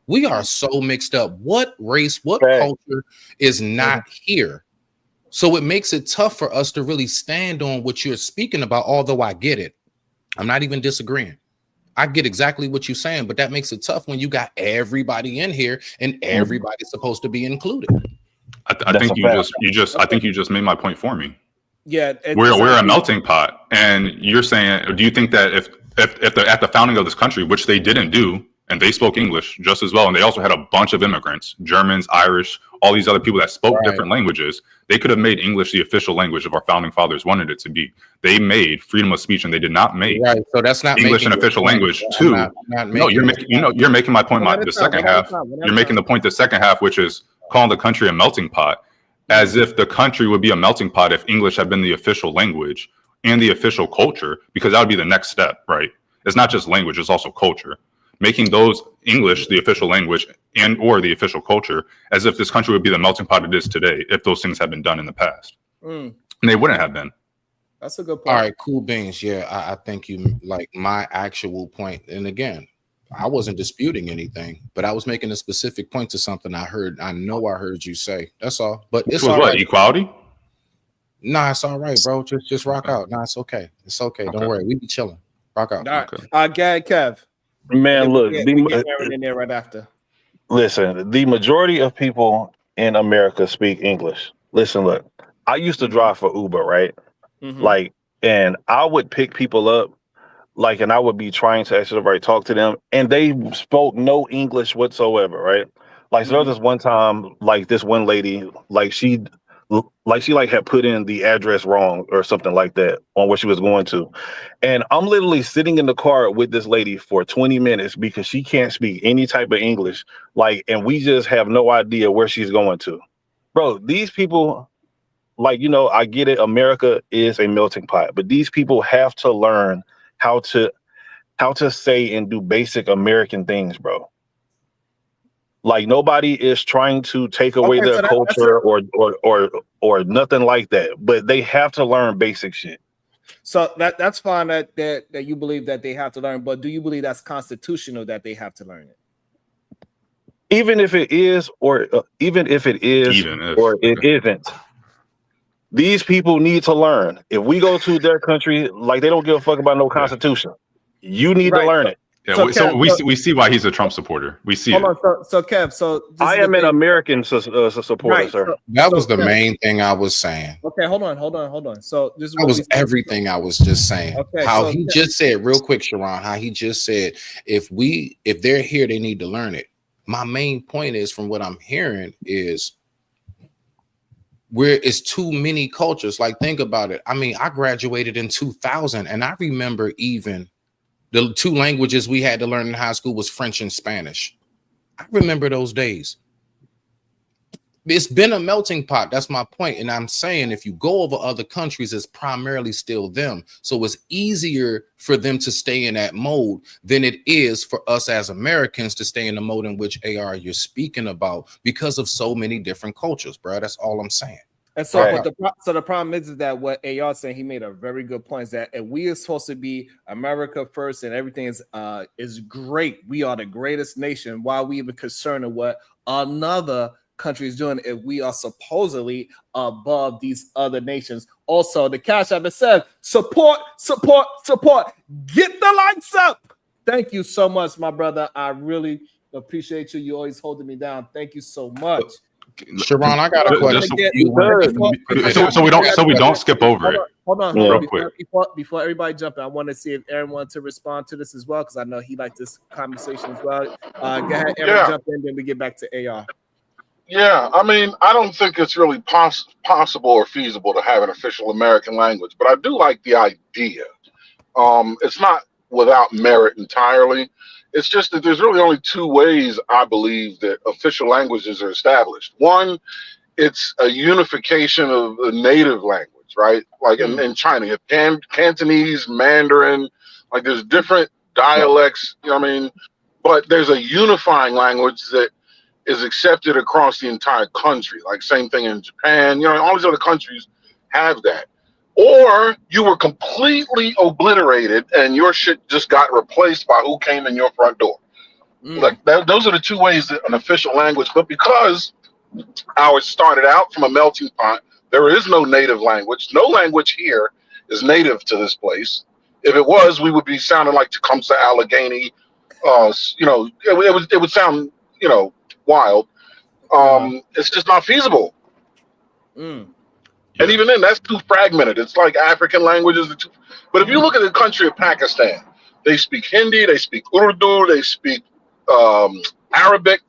We are so mixed up. What race, what culture is not here? So it makes it tough for us to really stand on what you're speaking about, although I get it. I'm not even disagreeing. I get exactly what you're saying, but that makes it tough when you got everybody in here and everybody's supposed to be included. I think you just made my point for me. Yeah, we're a melting pot, and you're saying, do you think that if at the founding of this country, which they didn't do, and they spoke English just as well, and they also had a bunch of immigrants, Germans, Irish, all these other people that spoke different languages, they could have made English the official language if our founding fathers wanted it to be. They made freedom of speech, and they did not make so that's not English an official language too. No, you're making my point. The second half, you're making the point. The second half, which is calling the country a melting pot, as if the country would be a melting pot if English had been the official language and the official culture, because that would be the next step, right? It's not just language, it's also culture. Making those English the official language and or the official culture, as if this country would be the melting pot it is today if those things had been done in the past. And they wouldn't have been. That's a good point. All right, cool beans. Yeah, I think you like my actual point. And again, I wasn't disputing anything, but I was making a specific point to something I heard. I know I heard you say. That's all. But it's all right. Equality? Nah, it's all right, bro. Just rock out. Nah, it's okay. It's okay. Don't worry. We be chilling. Rock out. All right. Gad, Kev. Man, look. In there right after. Listen, the majority of people in America speak English. Listen, look. I used to drive for Uber, right? Like, and I would pick people up, like, and I would be trying to actually talk to them, and they spoke no English whatsoever, right? Like, so there was this one time, like, this one lady, like, she had put in the address wrong or something like that on where she was going to. And I'm literally sitting in the car with this lady for 20 minutes because she can't speak any type of English. Like, and we just have no idea where she's going to. Bro, these people, like, you know, I get it. America is a melting pot, but these people have to learn how to say and do basic American things, bro. Like, nobody is trying to take away their culture or nothing like that, but they have to learn basic shit. So that's fine that you believe that they have to learn, but do you believe that's constitutional that they have to learn it? Even if it is, or it isn't, these people need to learn. If we go to their country, like, they don't give a fuck about no constitution. You need to learn it. Yeah, so we see why he's a Trump supporter. We see it. So Kev, I am an American supporter, sir. That was the main thing I was saying. Okay, hold on. So this was everything I was just saying. Okay, he just said, real quick, Sharon, how he just said, if they're here, they need to learn it. My main point is, from what I'm hearing, is where it's too many cultures. Like, think about it. I mean, I graduated in 2000, and I remember even the two languages we had to learn in high school was French and Spanish. I remember those days. It's been a melting pot. That's my point. And I'm saying, if you go over other countries, it's primarily still them. So it's easier for them to stay in that mode than it is for us as Americans to stay in the mode in which AR you're speaking about, because of so many different cultures, bro. That's all I'm saying. And so, but the problem is that what AR saying, he made a very good point, is that if we are supposed to be America first and everything is great, we are the greatest nation, why are we even concerned of what another country is doing if we are supposedly above these other nations? Also, the Cash App said, support. Get the lights up. Thank you so much, my brother. I really appreciate you. You always holding me down. Thank you so much. Sharon, I got a question. So we don't skip over it. Hold on. Real quick. Before everybody jump in, I want to see if Aaron wants to respond to this as well, because I know he liked this conversation as well. Go ahead, Aaron, jump in, then we get back to AR. Yeah, I mean, I don't think it's really possible or feasible to have an official American language, but I do like the idea. It's not without merit entirely. It's just that there's really only two ways, I believe, that official languages are established. One, it's a unification of the native language, right? Like in China, you have Cantonese, Mandarin, like there's different dialects, you know what I mean? But there's a unifying language that is accepted across the entire country. Like, same thing in Japan, you know, all these other countries have that. Or you were completely obliterated and your shit just got replaced by who came in your front door. Like those are the two ways that an official language. But because ours started out from a melting pot, there is no native language. No language here is native to this place. If it was, we would be sounding like Tecumseh, Allegheny. It would sound wild. It's just not feasible. And even then, that's too fragmented. It's like African languages. But if you look at the country of Pakistan, they speak Hindi, they speak Urdu, they speak Arabic.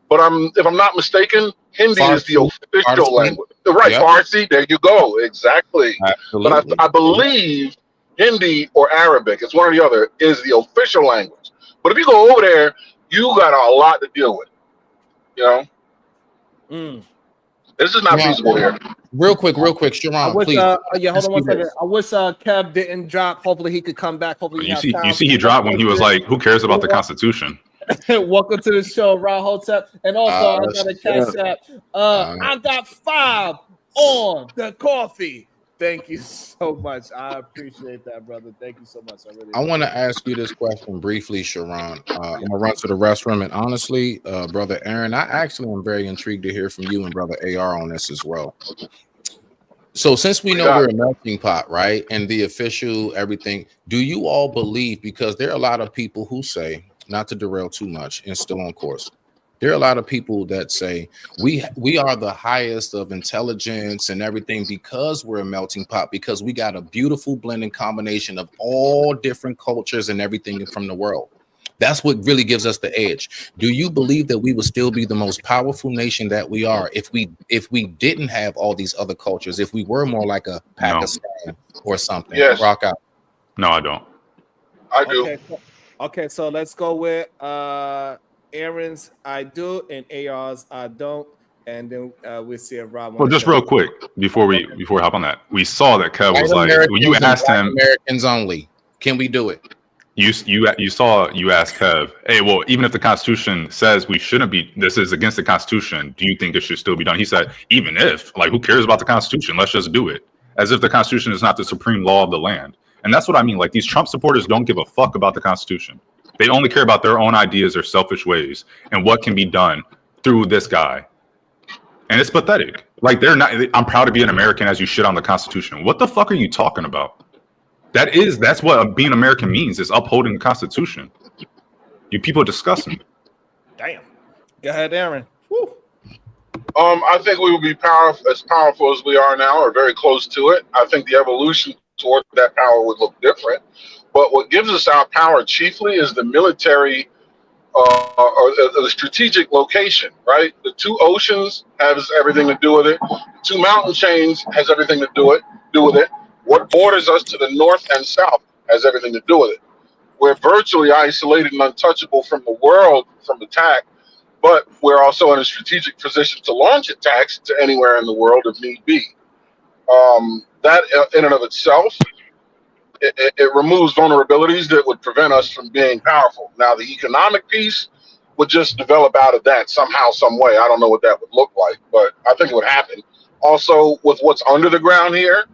But if I'm not mistaken, Hindi is the official language. Right, yep. Farsi, there you go. Exactly. Absolutely. But I believe Hindi or Arabic, it's one or the other, is the official language. But if you go over there, you got a lot to deal with. This is not feasible here. Real quick, Sharon, please. Hold on 1 second. I wish Kev didn't drop. Hopefully he could come back. Hopefully you see he dropped when he was like, "Who cares about the Constitution?" Welcome to the show, Ron Hotep. And also, I got a cash app. I got 5 on the coffee. Thank you so much. I appreciate that, brother. Thank you so much. I want to ask you this question briefly, Sharon. I'm going to run to the restroom. And honestly, Brother Aaron, I actually am very intrigued to hear from you and Brother AR on this as well. So since we know we're a melting pot, right, and the official everything, do you all believe, because there are a lot of people who say, not to derail too much and still on course, there are a lot of people that say we are the highest of intelligence and everything because we're a melting pot, because we got a beautiful blending combination of all different cultures and everything from the world. That's what really gives us the edge. Do you believe that we would still be the most powerful nation that we are if we didn't have all these other cultures, if we were more like a Pakistan or something? Yes. Rock out. No, I don't. I do. Okay, so let's go with Aaron's I do and AR's I don't, and then we'll see if Rob. Well, just real quick before we hop on that, we saw that Kev was like, when you asked him, Americans only, can we do it? You asked Kev, hey, well, even if the Constitution says we shouldn't be, this is against the Constitution, do you think it should still be done? He said, even if, like, who cares about the Constitution? Let's just do it. As if the Constitution is not the supreme law of the land. And that's what I mean. Like, these Trump supporters don't give a fuck about the Constitution. They only care about their own ideas or selfish ways and what can be done through this guy. And it's pathetic. Like, I'm proud to be an American as you shit on the Constitution. What the fuck are you talking about? That's what being American means, is upholding the Constitution. You people discuss me. Damn. Go ahead, Aaron. Woo. I think we will be as powerful as we are now, or very close to it. I think the evolution toward that power would look different. But what gives us our power chiefly is the military or the strategic location, right? The 2 oceans has everything to do with it. 2 mountain chains has everything to do with it. What borders us to the north and south has everything to do with it. We're virtually isolated and untouchable from the world from attack, but we're also in a strategic position to launch attacks to anywhere in the world if need be. That in and of itself, it removes vulnerabilities that would prevent us from being powerful. Now, the economic piece would just develop out of that somehow, some way. I don't know what that would look like, but I think it would happen. Also, with what's under the ground here,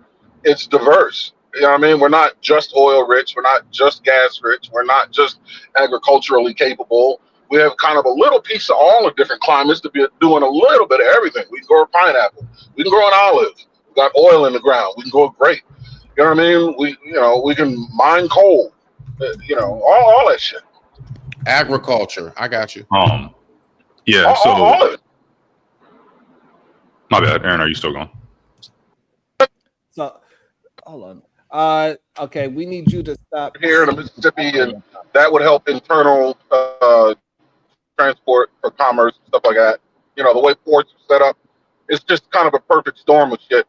it's diverse. You know what I mean? We're not just oil rich. We're not just gas rich. We're not just agriculturally capable. We have kind of a little piece of all the different climates to be doing a little bit of everything. We can grow a pineapple. We can grow an olive. We got oil in the ground. We can grow a grape. You know what I mean? We can mine coal. All that shit. Agriculture. I got you. Yeah. All of it. My bad, Aaron. Are you still going? So, hold on. Okay, we need you to stop here in Mississippi, and that would help internal transport for commerce, stuff like that. The way ports are set up, it's just kind of a perfect storm of shit.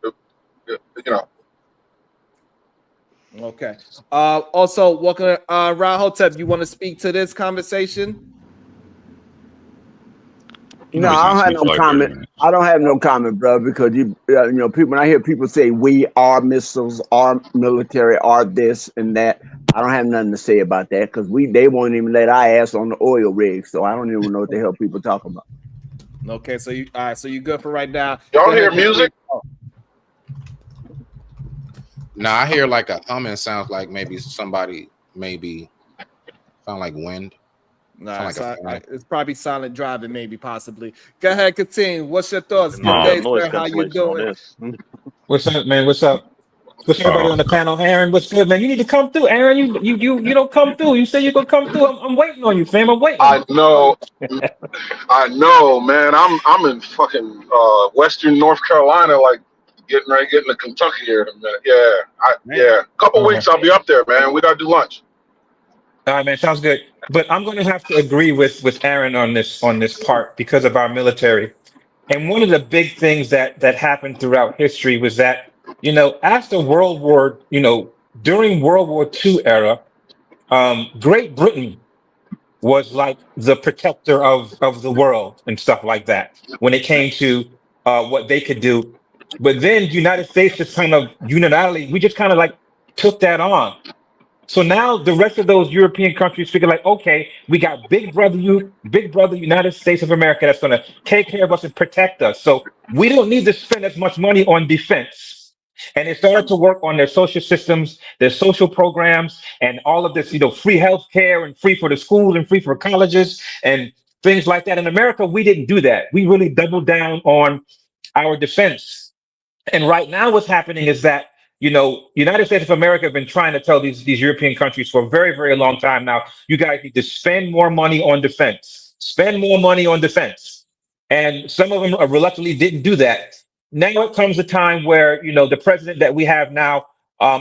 Okay. Also, welcome, Rahotep. You want to speak to this conversation? No, I don't have no comment. I don't have no comment, bro, because people. When I hear people say we are missiles, our military, are this and that, I don't have nothing to say about that because they won't even let our ass on the oil rig. So I don't even know what the hell people talking about. Okay, so you all right? So you good for right now? Y'all hear music? No, I hear like a humming. Sounds like maybe somebody sound like wind. Nah, it's probably silent driving, maybe, possibly. Go ahead, continue. What's your thoughts? No, Good day, noise sir. How you cancellation on doing? this. What's up, man? What's up? What's everybody on the panel? Aaron, what's good, man? You need to come through, Aaron. You don't come through. You say you're gonna come through. I'm waiting on you, fam. I'm waiting. I know, man. I'm in fucking Western North Carolina, like getting to Kentucky here in a minute. Yeah, a couple weeks I'll be up there, man. We gotta do lunch. All right, man. Sounds good. But I'm going to have to agree with Aaron on this part because of our military. And one of the big things that happened throughout history was that, after during World War II era, Great Britain was like the protector of the world and stuff like that when it came to what they could do. But then United States just kind of unilaterally, we just kind of like took that on. So now the rest of those European countries figure like, okay, we got big brother United States of America that's going to take care of us and protect us. So we don't need to spend as much money on defense. And they started to work on their social systems, their social programs, and all of this, free health care and free for the schools and free for colleges and things like that. In America, we didn't do that. We really doubled down on our defense. And right now what's happening is that, United States of America have been trying to tell these European countries for a very, very long time now, you guys need to spend more money on defense. Spend more money on defense. And some of them reluctantly didn't do that. Now it comes a time where, the president that we have now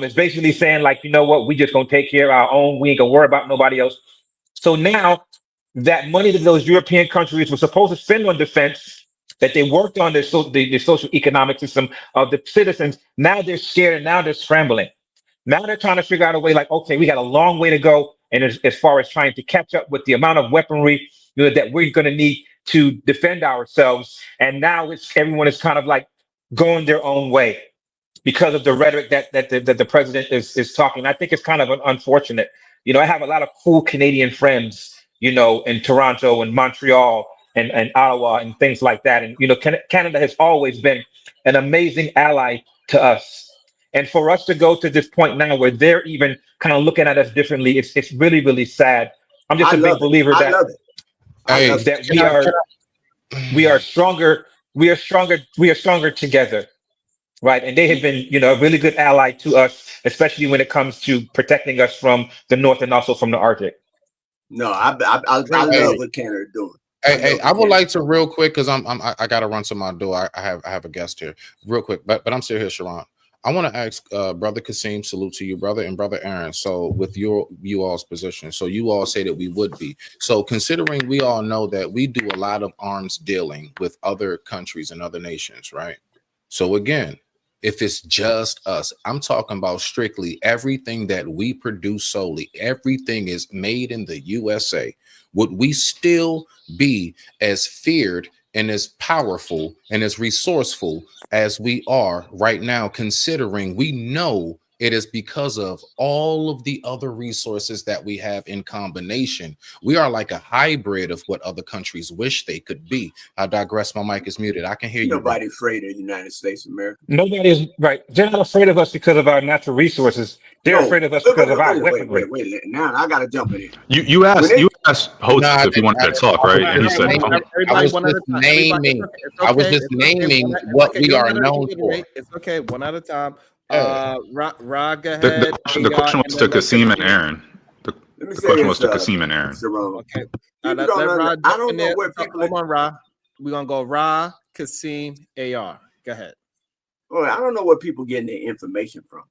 is basically saying like, you know what, we just gonna take care of our own. We ain't gonna worry about nobody else. So now that money that those European countries were supposed to spend on defense, that they worked on the social economic system of the citizens, now they're scared and now they're scrambling. Now they're trying to figure out a way like, okay, we got a long way to go. And as far as trying to catch up with the amount of weaponry that we're going to need to defend ourselves. And now everyone is kind of like going their own way because of the rhetoric that the president is talking. I think it's kind of unfortunate. I have a lot of cool Canadian friends, in Toronto and Montreal and Ottawa and things like that. And, Canada has always been an amazing ally to us. And for us to go to this point now where they're even kind of looking at us differently, it's really, really sad. I'm just a big believer that we are stronger. We are stronger together. Right. And they have been, a really good ally to us, especially when it comes to protecting us from the North and also from the Arctic. No, I love what Canada doing. Hey, I would like to real quick because I gotta run to my door. I have a guest here, real quick, but I'm still here, Sharon. I want to ask Brother Kasim, salute to you, brother, and Brother Aaron. So with you all's position, so you all say that we would be. So considering we all know that we do a lot of arms dealing with other countries and other nations, right? So again, if it's just us, I'm talking about strictly everything that we produce solely, everything is made in the USA. Would we still be as feared and as powerful and as resourceful as we are right now, considering we know it is because of all of the other resources that we have in combination? We are like a hybrid of what other countries wish they could be. I digress. My mic is muted. I can hear you. Nobody afraid of the United States of America. Nobody is right. They're not afraid of us because of our natural resources. They're afraid of us because of our weaponry. Wait. Now I got to jump in here. You asked Host if he wanted to talk, right? And he said no. I was just naming what we are known for. It's okay. One at a time. Ra, go ahead. The question was to Kasim and Aaron. The question was to Kasim and Aaron. Okay. I don't know where people. Hold on, Ra. We're gonna go Ra, Kasim, AR. Go ahead. Well, I don't know where people getting their information from,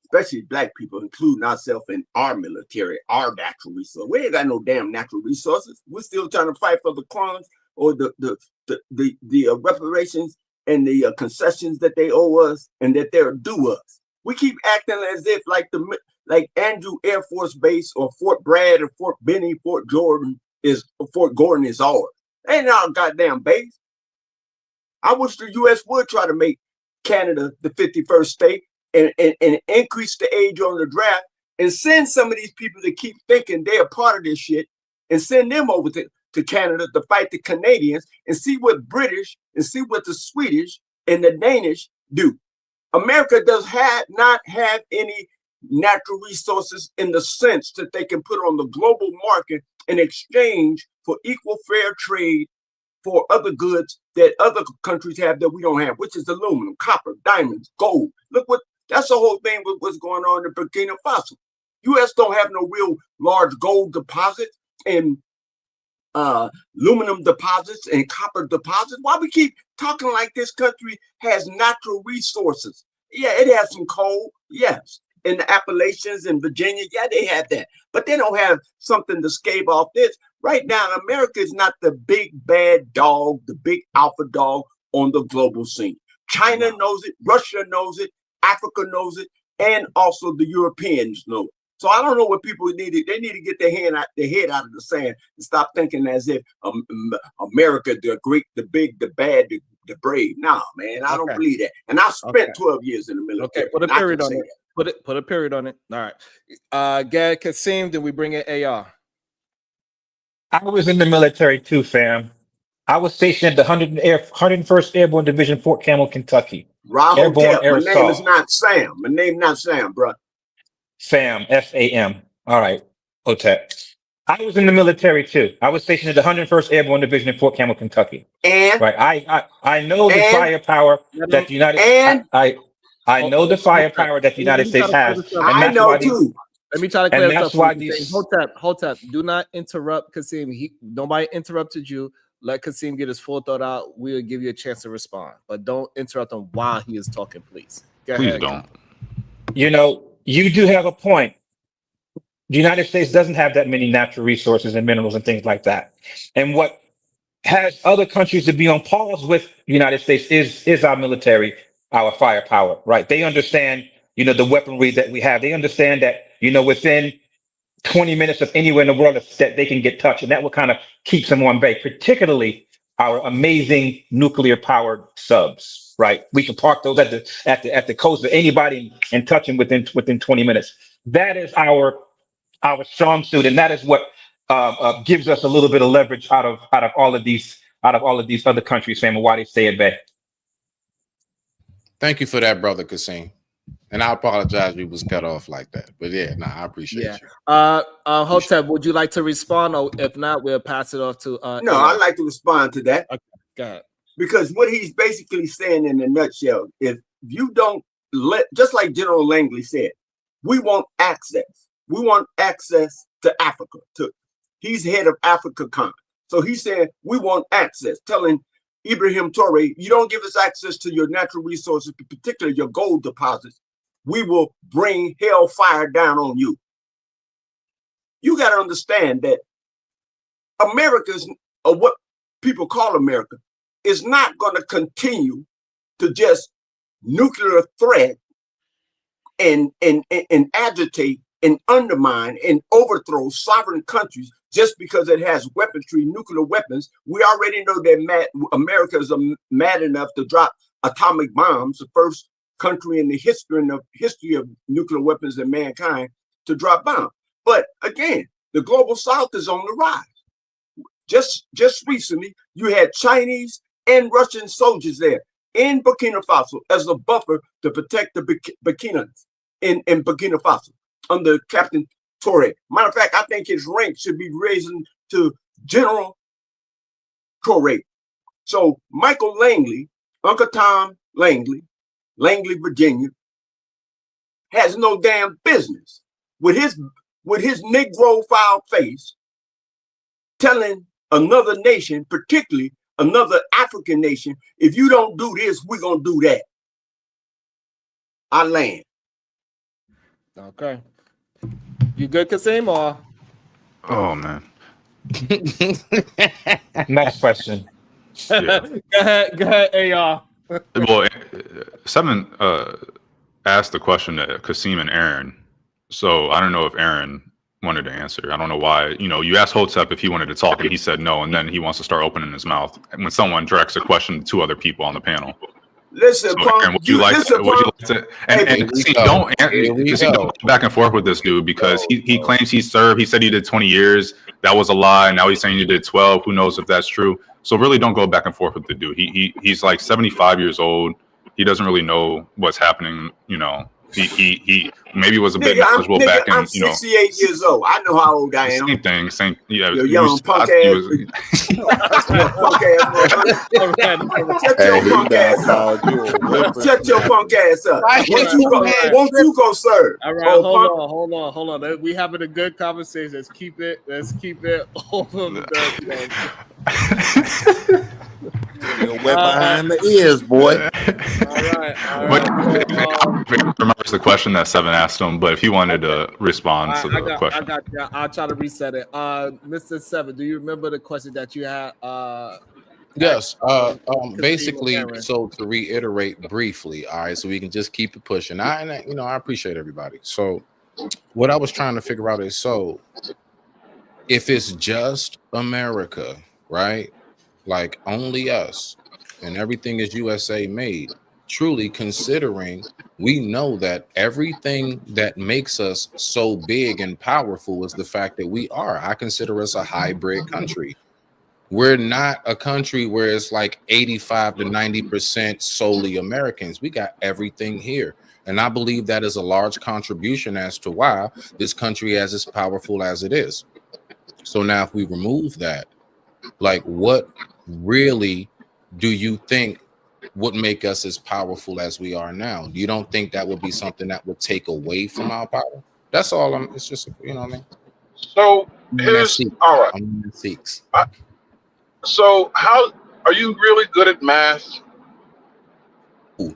especially black people, including ourselves in our military, our natural resources. We ain't got no damn natural resources. We're still trying to fight for the crimes or the reparations and the concessions that they owe us and that they're due us. We keep acting as if like Andrew Air Force Base or Fort Bragg or Fort Benning, Fort Gordon is ours. Ain't our goddamn base. I wish the U.S. would try to make Canada the 51st state and increase the age on the draft and send some of these people that keep thinking they're part of this shit and send them over to Canada to fight the Canadians and see what British and see what the Swedish and the Danish do. America does not have any natural resources in the sense that they can put on the global market in exchange for equal fair trade for other goods that other countries have that we don't have, which is aluminum, copper, diamonds, gold. Look that's the whole thing with what's going on in Burkina Faso. U.S. don't have no real large gold deposits and aluminum deposits and copper deposits. Why we keep talking like this country has natural resources? Yeah, it has some coal, yes. In the Appalachians and Virginia, yeah, they have that. But they don't have something to scave off this. Right now, America is not the big bad dog, the big alpha dog on the global scene. China knows it, Russia knows it, Africa knows it, and also the Europeans know it. So I don't know what people need. They need to get their head out of the sand and stop thinking as if America, the great, the big, the bad, the brave. Nah, man, I don't believe that. And I spent 12 years in the military. Okay, put a period on it. Put a period on it. All right. Gad Kassim, then we bring in AR. I was in the military too, fam. I was stationed at the 101st Airborne Division, Fort Campbell, Kentucky. Airborne Air Assault. My name is not Sam. My name not Sam, bro. Fam, F-A-M. All right, Hotep. I was in the military too. I was stationed at the 101st Airborne Division in Fort Campbell, Kentucky. And right, I know the firepower that the United I know the firepower that the United States has. I know too. Let me try to clear this up. Hotep, do not interrupt Kassim. Nobody interrupted you. Let Kassim get his full thought out. We'll give you a chance to respond, but don't interrupt him while he is talking, please. Please don't. You know, you do have a point. The United States doesn't have that many natural resources and minerals and things like that. And what has other countries to be on pause with the United States is our military, our firepower, right? They understand, you know, the weaponry that we have. They understand that, you know, within 20 minutes of anywhere in the world that they can get touched. And that will kind of keep them on bay, particularly our amazing nuclear powered subs, right? We can park those at the coast of anybody and touch them within 20 minutes. That is our strong suit, and that is what gives us a little bit of leverage out of all of these other countries, fam, and why they stay at bay. Thank you for that, brother Kassim. And I apologize we was cut off like that. But yeah, I appreciate you. Hotep, would you like to respond? Or if not, we'll pass it off to No, I'd like to respond to that. Okay, go ahead. Because what he's basically saying in a nutshell, if you don't just like General Langley said, we want access. We want access to Africa. He's head of AfricaCon. So he said, we want access, telling Ibrahim Traoré, you don't give us access to your natural resources, particularly your gold deposits, we will bring hellfire down on you. You got to understand that America's, or what people call America, is not going to continue to just nuclear threat and agitate and undermine and overthrow sovereign countries just because it has weaponry, nuclear weapons. We already know that America is mad enough to drop atomic bombs, the first country in the history of nuclear weapons in mankind to drop bombs. But again, the global south is on the rise. Just recently, you had Chinese and Russian soldiers there in Burkina Faso as a buffer to protect the Burkinas in Burkina Faso under Captain Traoré. Matter of fact, I think his rank should be raised to General Traoré. So Michael Langley, Uncle Tom Langley, Virginia, has no damn business with his Negro foul face telling another nation, particularly another African nation, if you don't do this, we're gonna do that. I land. Okay. You good, Kassim, or? Oh man. Next question. Yeah. Go ahead, AR. Well, Seven asked the question to Kassim and Aaron. So I don't know if Aaron wanted to answer. I don't know why. You know, you asked Hotep if he wanted to talk, and he said no, and then he wants to start opening his mouth when someone directs a question to other people on the panel. Listen, so, Aaron, would you like to? And Kassim, don't go back and forth with this dude because he claims he served. He said he did 20 years. That was a lie. Now he's saying he did 12. Who knows if that's true? So really, don't go back and forth with the dude. He's like 75 years old. He doesn't really know what's happening, you know, He maybe was a bit knowledgeable back in, I'm 68 years old. I know how old I am. Same thing. Yeah. You're young punk ass. Punk ass motherfucker. Shut your punk ass up. Shut your punk ass up. Won't you go serve? All right, hold on. We having a good conversation. Let's keep it over the. Wet behind the ears, boy. All right. Remembers the question that Seven asked him, but if he wanted to respond to the question, I got you. I'll try to reset it. Mr. Seven, do you remember the question that you had? Yes. Basically, so to reiterate briefly, all right, so we can just keep it pushing. I appreciate everybody. So what I was trying to figure out is, so if it's just America, right? Like only us, and everything is USA made, truly considering we know that everything that makes us so big and powerful is the fact that I consider us a hybrid country. We're not a country where it's like 85 to 90% solely Americans. We got everything here. And I believe that is a large contribution as to why this country is as powerful as it is. So now if we remove that, like what really do you think would make us as powerful as we are now? You don't think that would be something that would take away from our power? That's all. It's just, you know what I mean? So here's all right. So how are you really good at math?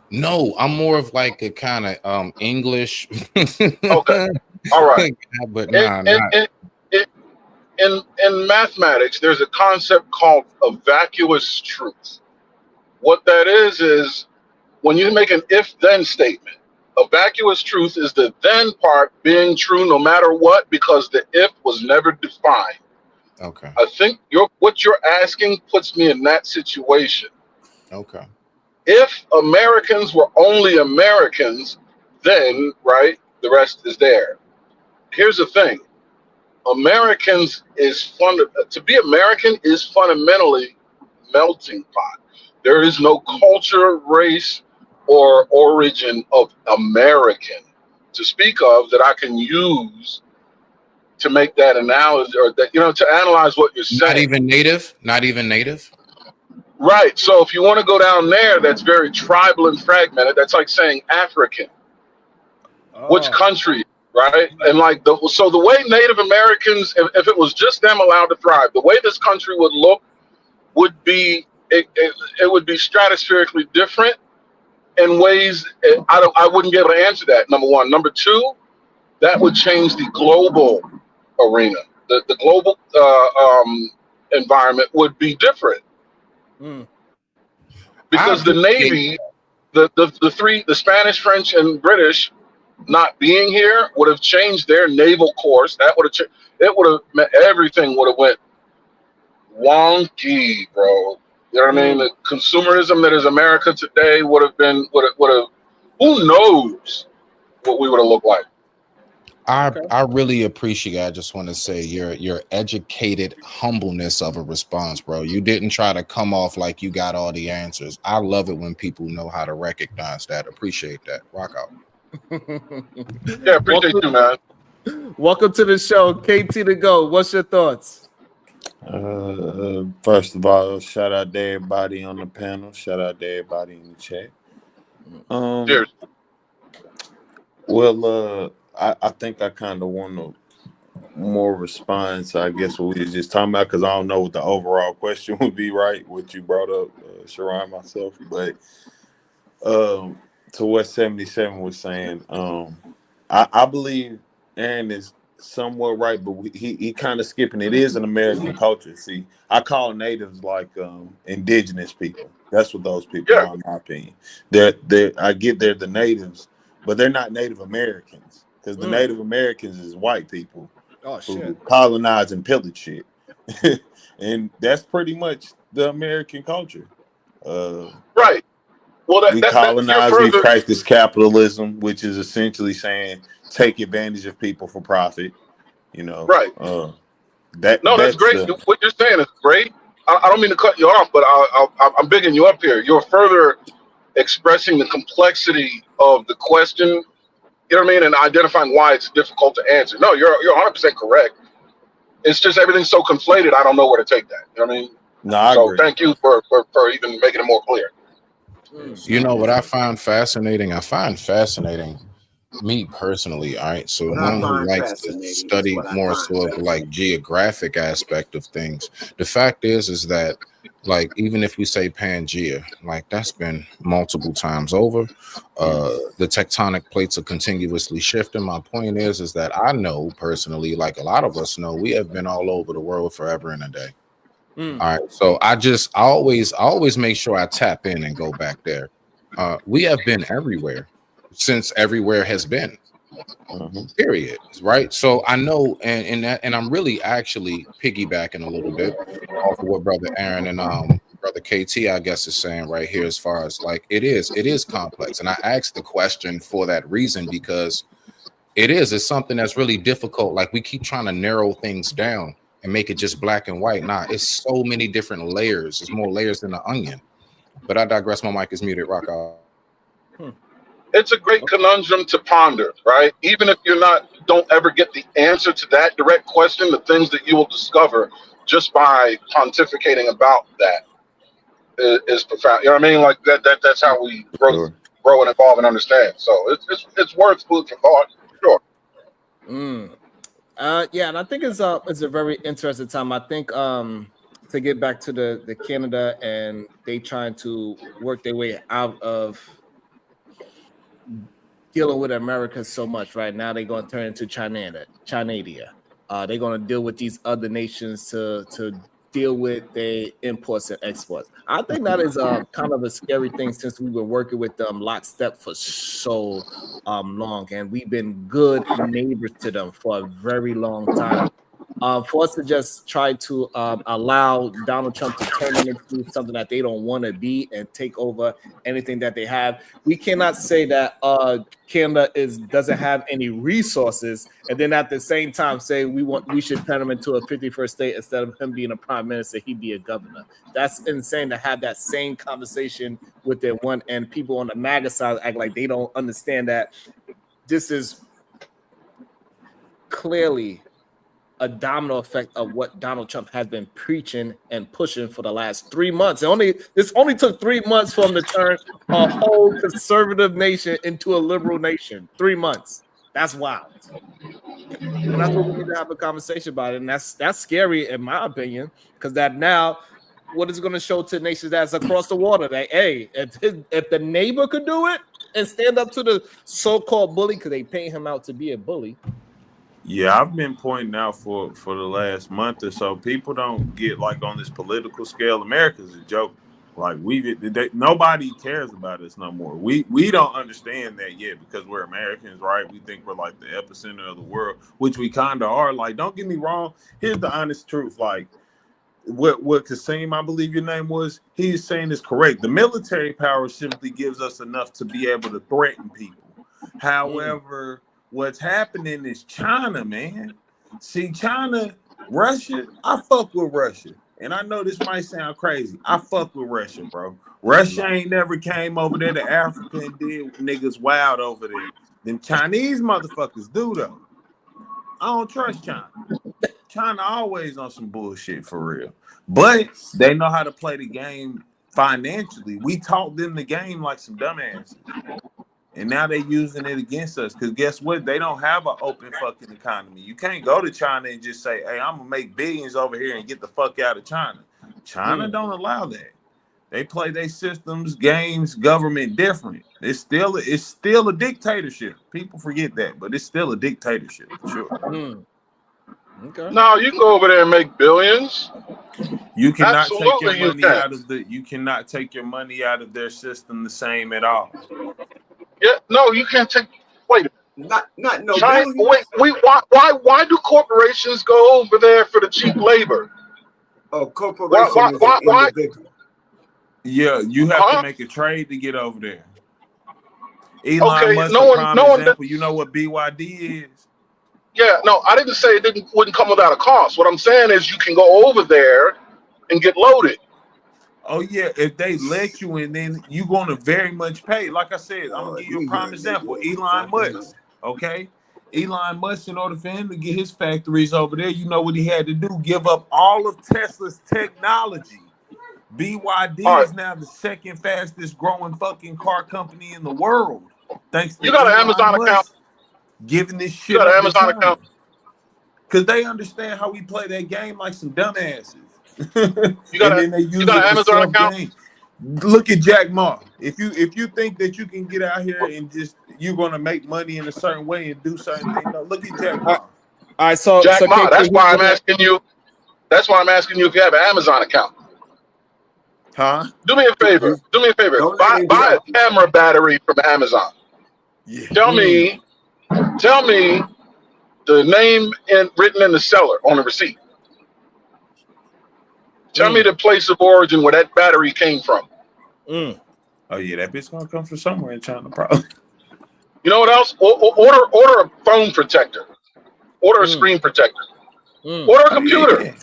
No, I'm more of like a kind of English. Okay. All right. But in mathematics, there's a concept called a vacuous truth. What that is when you make an if-then statement, a vacuous truth is the then part being true no matter what, because the if was never defined. Okay. I think what you're asking puts me in that situation. Okay. If Americans were only Americans, then, right, the rest is there. Here's the thing. Americans to be American is fundamentally melting pot. There is no culture, race, or origin of American to speak of that I can use to make that analogy, or that, to analyze what you're saying. Not even native. Right. So if you want to go down there, that's very tribal and fragmented. That's like saying African. Which country? Right. And like so the way Native Americans, if it was just them allowed to thrive, the way this country would look would be it would be stratospherically different in ways I wouldn't be able to answer that. Number one. Number two, that would change the global arena. The global environment would be different. Because the Navy, the Spanish, French, and British not being here would have changed their naval course. That would have it would have everything would have went wonky, bro. You know what I mean? The consumerism that is America today would have who knows what we would have looked like. I really appreciate. I just want to say your educated humbleness of a response, bro. You didn't try to come off like you got all the answers. I love it when people know how to recognize that. Appreciate that. Rock out. Yeah, appreciate you, man. Welcome to the show, KT to go. What's your thoughts? First of all, shout out to everybody on the panel. Shout out to everybody in the chat. Cheers. Well, I think I kind of want to more response, I guess, what we were just talking about, because I don't know what the overall question would be, right? What you brought up, Sharon, myself. But to what 77 was saying, I believe Aaron is somewhat right, but he kind of skipping. It is an American culture. See, I call natives like indigenous people. That's what those people are, in my opinion. I get they're the natives, but they're not Native Americans, because the Native Americans is white people who colonize and pillage shit. And that's pretty much the American culture. Right. Well, we colonize, we practice capitalism, which is essentially saying take advantage of people for profit. Right. That's great. What you're saying is great. I don't mean to cut you off, but I'm bigging you up here. You're further expressing the complexity of the question You know what I mean? And identifying why it's difficult to answer. No, you're 100% correct. It's just everything's so conflated. I don't know where to take that. You know what I mean? No, I so agree. Thank you for even making it more clear. You know what I find fascinating? I find fascinating, me personally, all right. So one who likes to study more so of like geographic aspect of things. The fact is that like even if we say Pangea, like that's been multiple times over. The tectonic plates are continuously shifting. My point is that I know personally, like a lot of us know, we have been all over the world forever and a day. All right. So I always make sure I tap in and go back there. We have been everywhere since everywhere has been. Period. Right. So I know, and I'm really actually piggybacking a little bit off of what Brother Aaron and Brother KT, I guess, is saying right here, as far as like it is complex. And I asked the question for that reason, because it's something that's really difficult. Like we keep trying to narrow things down and make it just black and white. Nah, it's so many different layers. There's more layers than an onion. But I digress. My mic is muted. Rock out. It's a great conundrum to ponder, right? Even if don't ever get the answer to that direct question, the things that you will discover just by pontificating about that is profound. You know what I mean? Like that's how we grow and evolve and understand. So it's worth food for thought, sure. Yeah, and I think it's a very interesting time. I think to get back to the Canada, and they trying to work their way out of dealing with America so much right now. They're going to turn into Chinadia. They're going to deal with these other nations to deal with their imports and exports. I think that is kind of a scary thing, since we've been working with them lockstep for so long, and we've been good neighbors to them for a very long time. For us to just try to allow Donald Trump to turn them into something that they don't want to be and take over anything that they have. We cannot say that Canada doesn't have any resources, and then at the same time say we should turn him into a 51st state. Instead of him being a prime minister, he'd be a governor. That's insane to have that same conversation within one, and people on the MAGA side act like they don't understand that this is clearly a domino effect of what Donald Trump has been preaching and pushing for the last 3 months. This only took 3 months for him to turn a whole conservative nation into a liberal nation. 3 months. That's wild. And that's what we need to have a conversation about. And that's scary, in my opinion, because that now, what is going to show to nations that's across the water that, hey, if the neighbor could do it and stand up to the so-called bully, because they paint him out to be a bully. Yeah, I've been pointing out for the last month or so. People don't get like on this political scale. America's a joke. Like nobody cares about us no more. We don't understand that yet, because we're Americans, right? We think we're like the epicenter of the world, which we kind of are. Like, don't get me wrong. Here's the honest truth. Like what Kasim, I believe your name was, he's saying is correct. The military power simply gives us enough to be able to threaten people. However, what's happening is China, man. See, China, Russia, I fuck with Russia. And I know this might sound crazy. I fuck with Russia, bro. Russia ain't never came over there to Africa and did niggas wild over there. Them Chinese motherfuckers do, though. I don't trust China. China always on some bullshit, for real. But they know how to play the game financially. We taught them the game like some dumbasses. And now they're using it against us, because guess what? They don't have an open fucking economy. You can't go to China and just say, hey, I'm going to make billions over here and get the fuck out of China. China don't allow that. They play their systems, games, government different. It's still a dictatorship. People forget that, but it's still a dictatorship, for sure. Okay. No, you can go over there and make billions. You cannot take your money out of you cannot take your money out of their system the same at all. Yeah, no, you can't take. Wait a minute. Not no. China, why do corporations go over there for the cheap labor? Oh, corporations why? Individual. Yeah, you have to make a trade to get over there. Elon Musk, prime example. You know what BYD is? Yeah, no, I didn't say it wouldn't come without a cost. What I'm saying is you can go over there and get loaded. Oh yeah, if they let you in, then you're gonna very much pay. Like I said, I'm gonna give you a prime example. Elon Musk. Okay, Elon Musk, in order for him to get his factories over there, you know what he had to do? Give up all of Tesla's technology. BYD is now the second fastest growing fucking car company in the world. Thanks to You got an Elon Amazon Musk account? giving this shit You got up an to Amazon China. account? Because they understand how we play that game like some dumbasses. You got then they use an it for Amazon account? self-gain. Look at Jack Ma. If you think that you can get out here and just you're gonna make money in a certain way and do certain things, no, look at Jack Ma. All right, so Jack Ma. KK, That's why I'm asking you. That's why I'm asking you if you have an Amazon account. Huh? Do me a favor. Do me a favor. Buy a camera battery from Amazon. Yeah. Tell me the name written in the seller on the receipt. Tell me the place of origin where that battery came from. Oh yeah, that bitch gonna come from somewhere in China, probably. You know what else? Order a phone protector. Order a screen protector. Order a computer. Yeah.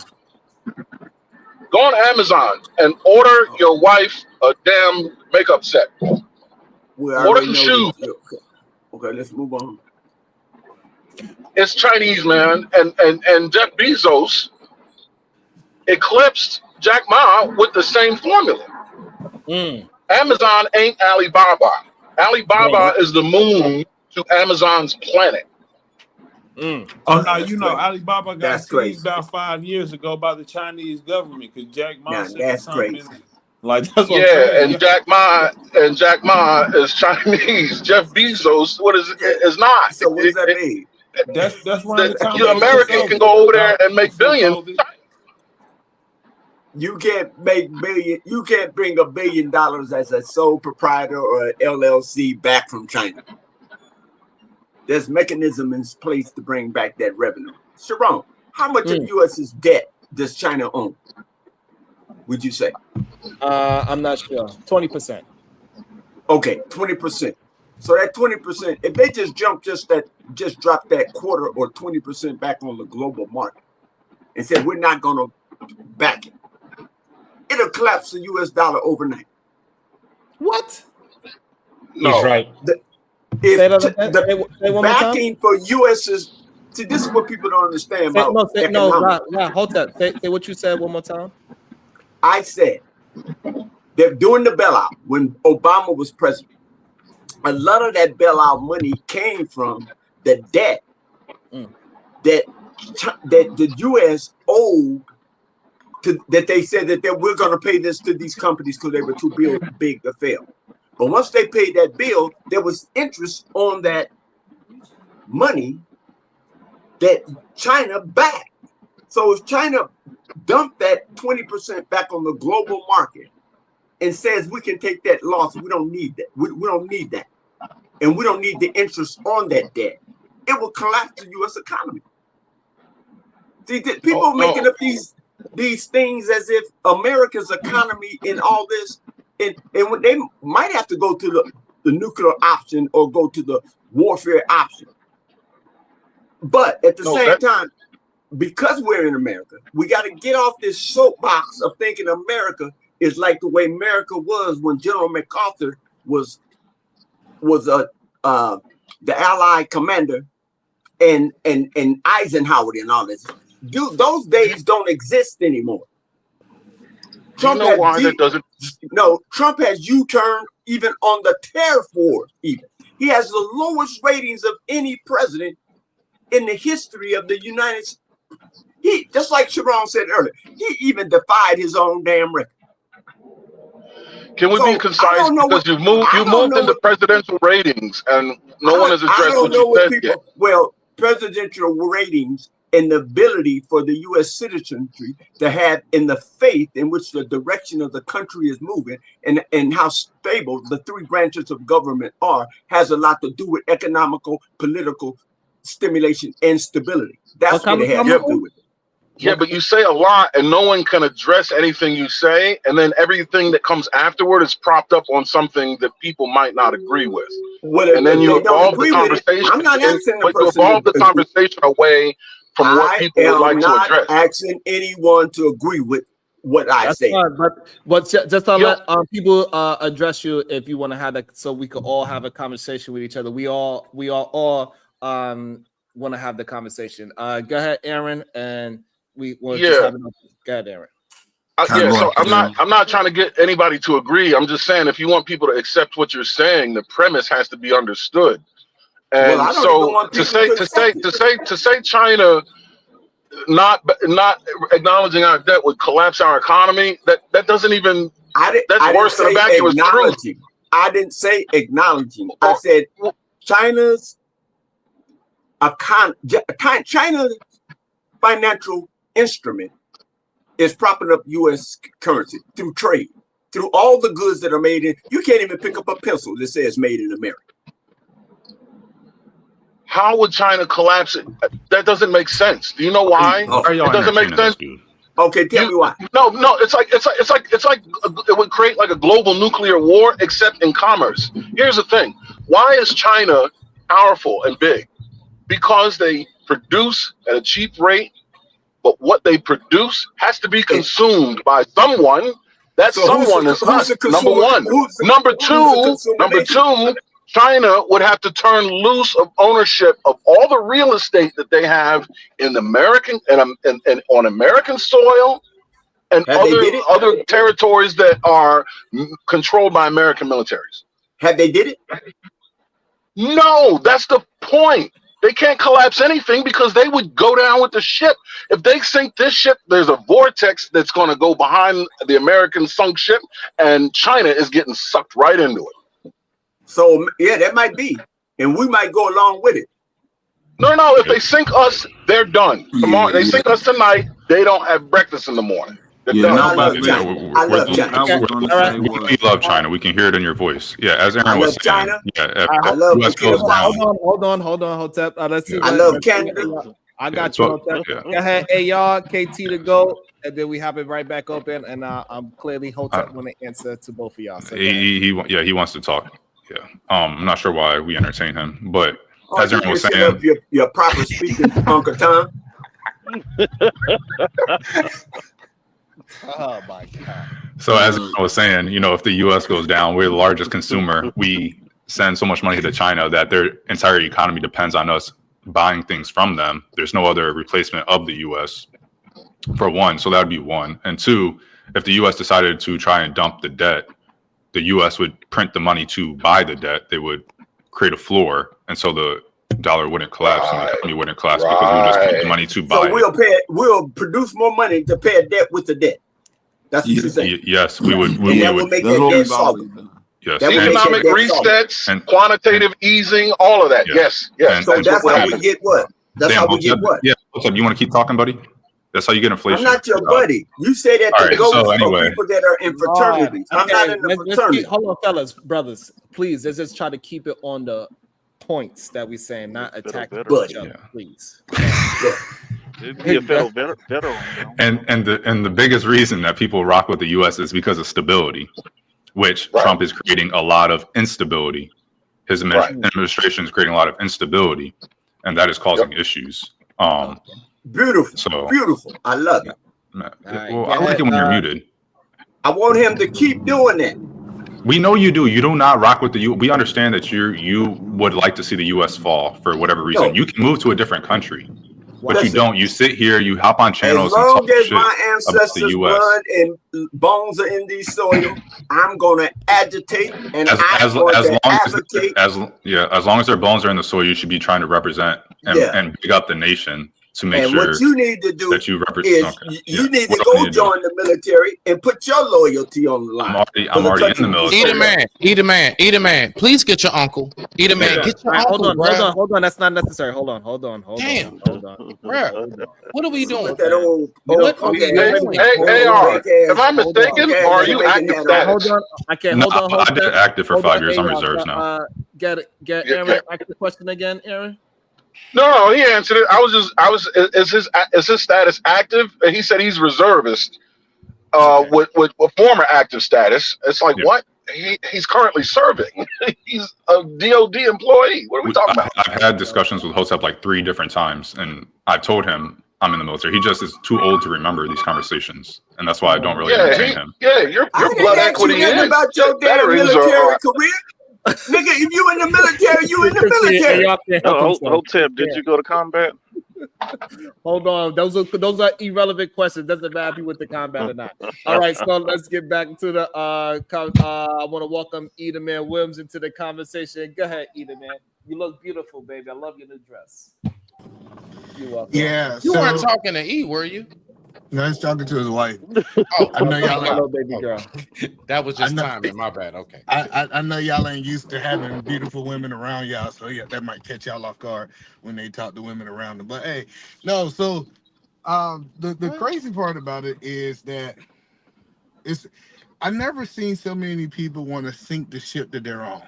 Go on Amazon and order your wife a damn makeup set. Order some shoes. Okay, let's move on. It's Chinese, man, and Jeff Bezos eclipsed Jack Ma with the same formula. Amazon ain't Alibaba. Alibaba is the moon to Amazon's planet. Oh no, you know Alibaba got seized about 5 years ago by the Chinese government because Jack Ma said something. Like that's what I'm saying. And Jack Ma is Chinese. Jeff Bezos, is not. So what does that mean? That's why American can go over there and make billions. You can't make billion. You can't bring $1 billion as a sole proprietor or LLC back from China. There's mechanism in place to bring back that revenue. Sharon, how much of U.S.'s debt does China own? Would you say? I'm not sure. 20%. Okay, 20%. So that 20%, if they just drop that quarter or 20% back on the global market and said we're not going to back it, it'll collapse the U.S. dollar overnight. What? No. He's right. The backing for U.S. is, see, this is what people don't understand about economics. Hold up. Say what you said one more time. I said that during the bailout, when Obama was president, a lot of that bailout money came from the debt that the U.S. owed that they said that we're going to pay this to these companies because they were too big to fail. But once they paid that bill, there was interest on that money that China backed. So if China dumped that 20% back on the global market and says we can take that loss, we don't need that. We don't need that. And we don't need the interest on that debt. It will collapse the U.S. economy. See, people making up these things as if America's economy in all this, and when they might have to go to the nuclear option or go to the warfare option. But at the same time, because we're in America, we got to get off this soapbox of thinking America is like the way America was when General MacArthur was the Allied commander and Eisenhower and all this. Those days don't exist anymore. Trump has U-turned even on the tariff war. Even he has the lowest ratings of any president in the history of the United States. He, just like Sharon said earlier, he even defied his own damn record. Can we be concise? Because you moved into presidential ratings, and no one has addressed what you said yet. Well, presidential ratings and the ability for the U.S. citizenry to have in the faith in which the direction of the country is moving and how stable the three branches of government are has a lot to do with economical, political stimulation and stability. That's what it has to do with it. Yeah, but you say a lot and no one can address anything you say, and then everything that comes afterward is propped up on something that people might not agree with. And then you evolve the conversation. I'm not asking but you evolve the conversation away from what people would like to address. I'm not asking anyone to agree with what I say. But just to let people address you if you want to have that, so we could all have a conversation with each other. We are all want to have the conversation. Go ahead, Aaron, and we'll just have enough. Go ahead, Aaron. So I'm not trying to get anybody to agree. I'm just saying if you want people to accept what you're saying, the premise has to be understood. And so to say China not acknowledging our debt would collapse our economy, that doesn't even that's worse than a vacuous truth. I didn't say acknowledging. I said China's financial instrument is propping up U.S. currency through trade, through all the goods that are made in. You can't even pick up a pencil that says made in America. How would China collapse it? That doesn't make sense. Do you know why? It doesn't make sense. Okay, tell me why. No, it's like it would create like a global nuclear war, except in commerce. Here's the thing: why is China powerful and big? Because they produce at a cheap rate, but what they produce has to be consumed by someone. That someone is us. Number one. Number two. China would have to turn loose of ownership of all the real estate that they have in American and on American soil and other territories that are controlled by American militaries. Have they did it? No, that's the point. They can't collapse anything because they would go down with the ship. If they sink this ship, there's a vortex that's going to go behind the American sunk ship, and China is getting sucked right into it. So yeah, that might be, and we might go along with it. No, if they sink us, they're done. Tomorrow, they sink us tonight, they don't have breakfast in the morning. We love China. We can hear it in your voice. Yeah, as Aaron was saying. I love Hold on, Hotep. Let's see. I love Canada. I got you, Hotep. Go ahead, y'all, KT to go, and then we have it right back open. And I'm clearly Hotep want to answer to both of y'all. So he wants to talk. Yeah, I'm not sure why we entertain him, but as Aaron was saying, your proper speaking, Uncle Tom. Oh my God! So as I was saying, if the U.S. goes down, we're the largest consumer. We send so much money to China that their entire economy depends on us buying things from them. There's no other replacement of the U.S. for one, so that would be one. And two, if the U.S. decided to try and dump the debt, the U.S. would print the money to buy the debt. They would create a floor, and so the dollar wouldn't collapse and the economy wouldn't collapse because we would just print the money to buy. So we'll produce more money to pay a debt with the debt. That's what you're saying. Yes, we would. That would make that debt solid. Yes, economic resets and quantitative easing, all of that. Yes. So that's how we get what? That's how we get what? Yeah. What's up? You want to keep talking, buddy? That's how you get inflation. I'm not your buddy. You say that to go for people that are in fraternities. I'm not in the fraternity. Hold on, fellas, brothers. Please, let's just try to keep it on the points that we're saying, not attack each other, please. It'd be a federal and the biggest reason that people rock with the U.S. is because of stability, which Trump is creating a lot of instability. His administration is creating a lot of instability, and that is causing issues. Beautiful. I love it. I like it when you're muted. I want him to keep doing that. We know you do. You do not rock with the U. We understand that you would like to see the U.S. fall for whatever reason. No. You can move to a different country, but you don't. You sit here, you hop on channels. As long as my ancestors' blood and bones are in these soil, I'm going to agitate and I'm going to advocate. As long as their bones are in the soil, you should be trying to represent and pick up the nation. To make and sure what you need to do that you represent, you need to go join the military and put your loyalty on the line. I'm already in the military. Eat a man. Please get your uncle. Eat a man. Get your uncle. Hold on. That's not necessary. Hold on. Damn. What are we doing? Hey, am I mistaken? Or are you active status? Hold on. I did active for 5 years. I'm reserves now. Get Aaron. Ask the question again, Aaron. No, he answered it. Is his status active? And he said he's reservist with former active status. It's like, what? He's currently serving. He's a DOD employee. What are we talking about? I've had discussions with Hotep like 3 different times, and I've told him I'm in the military. He just is too old to remember these conversations, and that's why I don't really entertain him. Yeah, your blood equity is about your damn military career. Nigga, if you in the military, you in the military. Hotep, did you go to combat? Hold on, those are irrelevant questions. Doesn't matter if you went to combat or not. All right, so let's get back to the I want to welcome Eda Man Williams into the conversation. Go ahead, Eda Man. You look beautiful, baby. I love your new dress. You're welcome. Yeah, you weren't talking to E, were you? No, he's talking to his wife. Oh, I know y'all hello, baby girl. That was just timing. My bad. Okay. I know y'all ain't used to having beautiful women around y'all, so yeah, that might catch y'all off guard when they talk to women around them. But hey, no. So, the crazy part about it is that I never seen so many people want to sink the ship that they're on.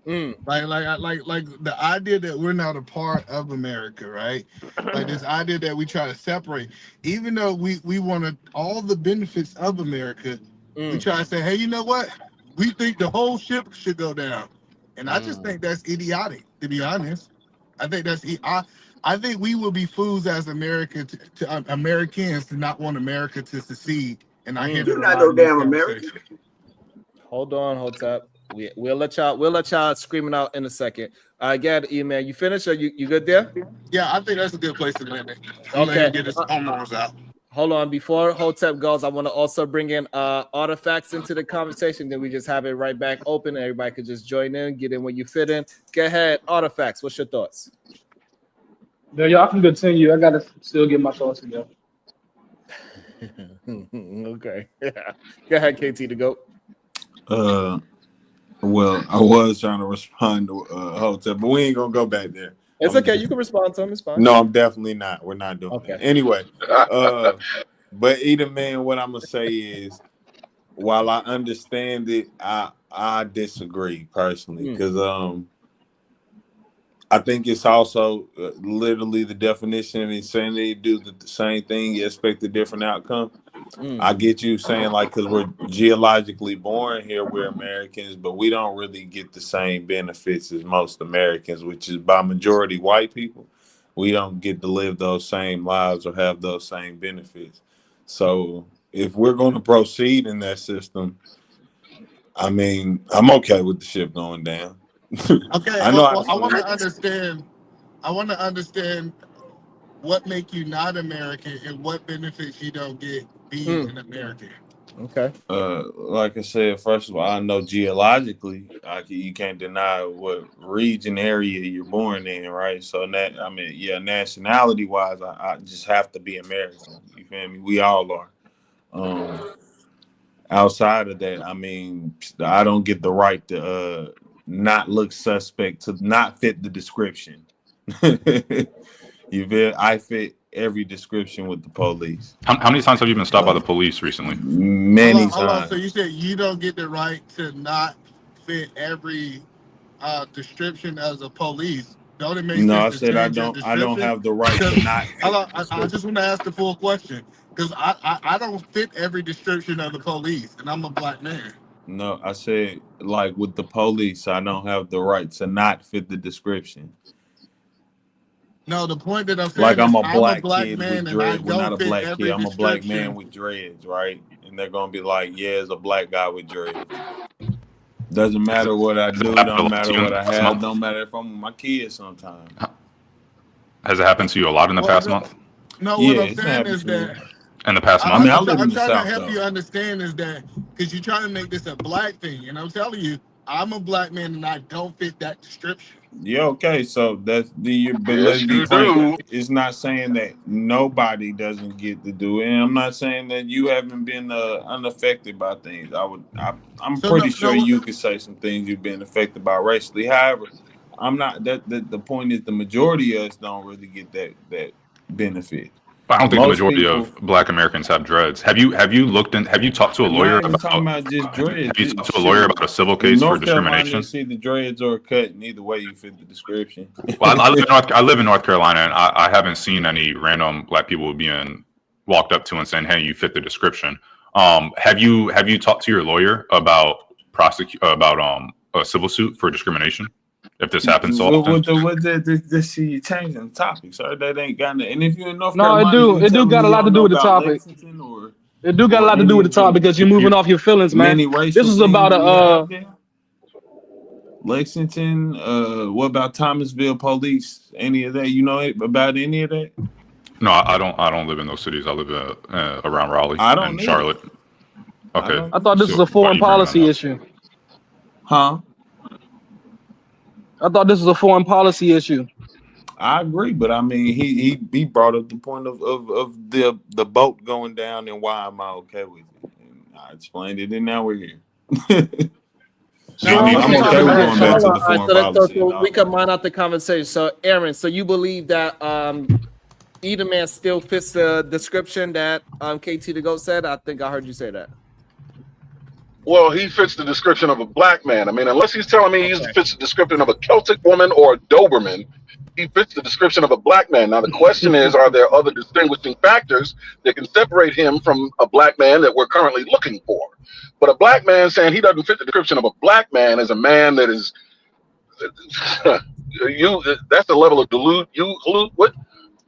Like the idea that we're not a part of America, right? Like this idea that we try to separate, even though we want all the benefits of America, we try to say, hey, you know what? We think the whole ship should go down, and I just think that's idiotic. To be honest, I think I think we will be fools as Americans to not want America to secede, and I hear you're not no damn American. Hold on, Hotep. We'll let y'all screaming out in a second. Got it, man. You finished? Or you good there? Yeah, I think that's a good place to land it. Okay. Get his hormones out. Hold on. Before Hotep goes, I want to also bring in artifacts into the conversation. Then we just have it right back open. Everybody could just join in, get in where you fit in. Go ahead, artifacts. What's your thoughts? Yeah, y'all can continue. I gotta still get my thoughts together. Okay. Go ahead, KT to go. Well, I was trying to respond to Hotep, but we ain't gonna go back there. It's okay. You can respond to him. It's fine. No, I'm definitely not. We're not doing that. Anyway, but either man, what I'm gonna say is, while I understand it, I disagree personally because I think it's also literally the definition of insanity. Do the same thing, you expect a different outcome. I get you saying like because we're geologically born here, we're Americans, but we don't really get the same benefits as most Americans, which is by majority white people. We don't get to live those same lives or have those same benefits. So if we're going to proceed in that system, I mean, I'm okay with the ship going down. Okay, I want to understand what make you not American and what benefits you don't get being an American. Okay. Like I said, first of all, I know geologically, you can't deny what region area you're born in, right? So that nationality wise, I just have to be American. You feel me? We all are. Outside of that, I mean, I don't get the right to not look suspect, to not fit the description. I fit every description with the police. How many times have you been stopped by the police recently? Many times. So you said you don't get the right to not fit every description as a police. Don't it make sense? No, I said I don't have the right to not. I just want to ask the full question because I don't fit every description of the police, and I'm a black man. No, I said like with the police, I don't have the right to not fit the description. No, the point that I'm saying like I'm a black kid man with dreads. We're not a black kid. I'm a black description. man with dreads, right? And they're gonna be like, yeah, it's a black guy with dreads. Doesn't matter what I do. Don't matter what I have. Don't matter if I'm with my kids sometimes. Has it happened to you a lot in the past month? No, what I'm saying is that in the past month. I'm trying to help you understand is that because you're trying to make this a black thing, and I'm telling you, I'm a black man and I don't fit that description. Yeah, okay. So that's let's be frank. It's not saying that nobody doesn't get to do it, and I'm not saying that you haven't been unaffected by things. I'm pretty sure you could say some things you've been affected by racially. However, I'm not. The point is the majority of us don't really get that benefit. I don't think the majority of Black Americans have dreads. Have you talked to a lawyer about just dreads? Have you talked to a lawyer about a civil case for discrimination? See the dreads or cut, and either way you fit the description. Well, I live in North Carolina, and I haven't seen any random Black people being walked up to and saying, "Hey, you fit the description." Have you talked to your lawyer about a civil suit for discrimination? If this happens so often, you changing the topic, sir. That ain't got nothing. And if you're in North Carolina, it do got a lot to do with the topic. It do got a lot to do with the topic because you're moving off your feelings, man. This is about Lexington. What about Thomasville police? Any of that? You know about any of that? No, I don't live in those cities. I live around Raleigh and Charlotte. Okay. I thought this was a foreign policy issue. Huh? I thought this was a foreign policy issue. I agree, but I mean, he brought up the point of the boat going down and why am I okay with it? And I explained it, and now we're here. I'm okay with going back to the foreign policy. So we can mine out the conversation. So, Aaron, so you believe that either man still fits the description that KT the Goat said? I think I heard you say that. Well, he fits the description of a black man. I mean, unless he's telling me he fits the description of a Celtic woman or a Doberman, he fits the description of a black man. Now, the question is, are there other distinguishing factors that can separate him from a black man that we're currently looking for? But a black man saying he doesn't fit the description of a black man is a man that is that's the level of what?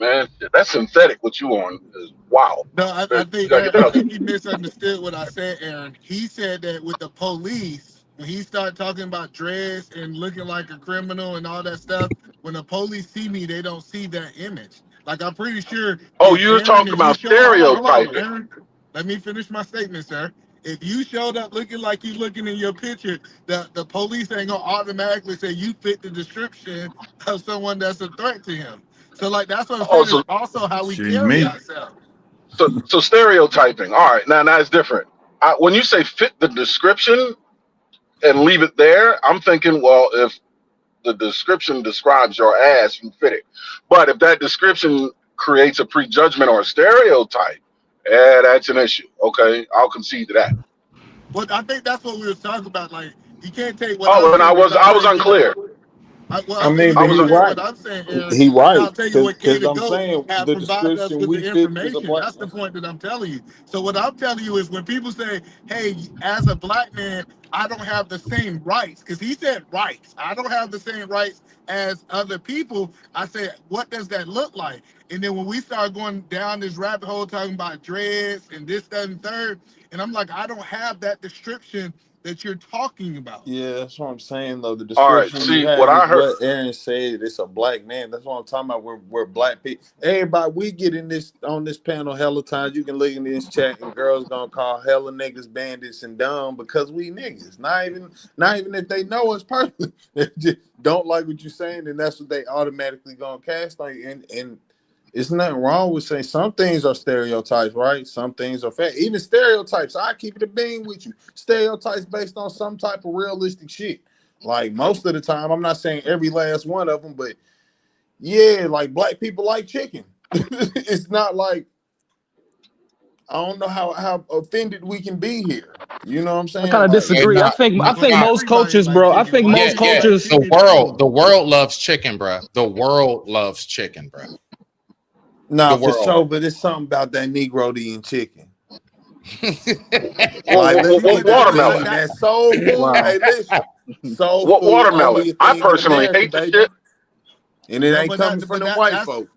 Man, that's synthetic. What you on is wow. No, I think you misunderstood what I said, Aaron. He said that with the police, when he started talking about dress and looking like a criminal and all that stuff, when the police see me, they don't see that image. Like, I'm pretty sure. Oh, you're talking about stereotyping. Aaron, let me finish my statement, sir. If you showed up looking like you looking in your picture, the police ain't gonna automatically say you fit the description of someone that's a threat to him. So, like, that's what I'm saying. Also, how we carry ourselves. So stereotyping. All right, now it's different. When you say fit the description and leave it there, I'm thinking, well, if the description describes your ass, you fit it. But if that description creates a prejudgment or a stereotype, that's an issue. Okay, I'll concede to that. Well, I think that's what we were talking about. Like, you can't take what. Oh, and I was unclear. Right. I'm saying, Aaron, he right. I'll tell you what I'm saying the description we fit is a black. That's the point that I'm telling you. So what I'm telling you is when people say, "Hey, as a black man, I don't have the same rights," because he said rights. I don't have the same rights as other people. I said, what does that look like? And then when we start going down this rabbit hole talking about dreads and this, that, and third, and I'm like, I don't have that description that you're talking about. Yeah, that's what I'm saying though. The description you have what Aaron said, it's a black man. That's what I'm talking about. We're black people. Everybody, we get in this on this panel hella times. You can look in this chat and girls gonna call hella niggas bandits and dumb because we niggas. Not even if they know us personally. They just don't like what you're saying, and that's what they automatically gonna cast on you. And it's nothing wrong with saying some things are stereotypes, right? Some things are fact. Even stereotypes, I keep it a bean with you. Stereotypes based on some type of realistic shit. Like most of the time, I'm not saying every last one of them, but yeah, like black people like chicken. It's not like, I don't know how offended we can be here. You know what I'm saying? I kind of disagree. I think most cultures, bro. I think most cultures. The world loves chicken, bro. The world loves chicken, bro. No, for sure, but it's something about that Negro eating chicken. Watermelon. That's soul food. Wow. Hey, listen. Soul food. Watermelon. I personally hate the shit. And it ain't coming from the white folk.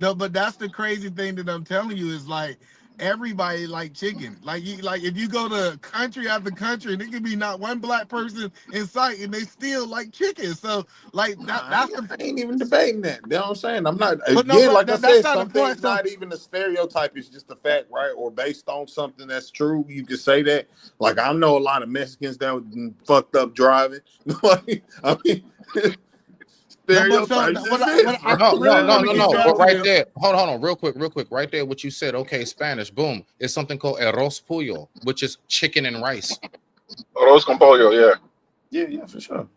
No, but that's the crazy thing that I'm telling you is like everybody like chicken. Like if you go to country after country, and it can be not one black person in sight, and they still like chicken. So like I ain't even debating that. You know what I'm saying? I'm not again, like I said, something's not even a stereotype. It's just a fact, right? Or based on something that's true. You can say that. Like I know a lot of Mexicans that were fucked up driving. I mean. No. But right there, hold on, real quick. Right there, what you said. Okay, Spanish. Boom. It's something called arroz pollo, which is chicken and rice. Arroz con pollo, yeah. Yeah, for sure.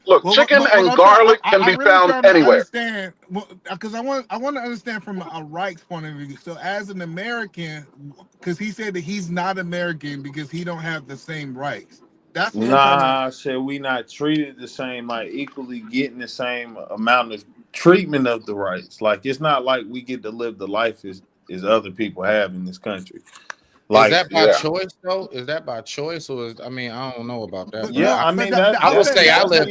Look, chicken and garlic can be found anywhere. Because I want to understand from a rights point of view. So as an American, because he said that he's not American because he don't have the same rights. That's I said we not treated the same, like equally getting the same amount of treatment of the rights. Like it's not like we get to live the life as other people have in this country. Like, is that by choice though? Is that by choice, or is, I mean, I don't know about that. Yeah, I mean, I would say I live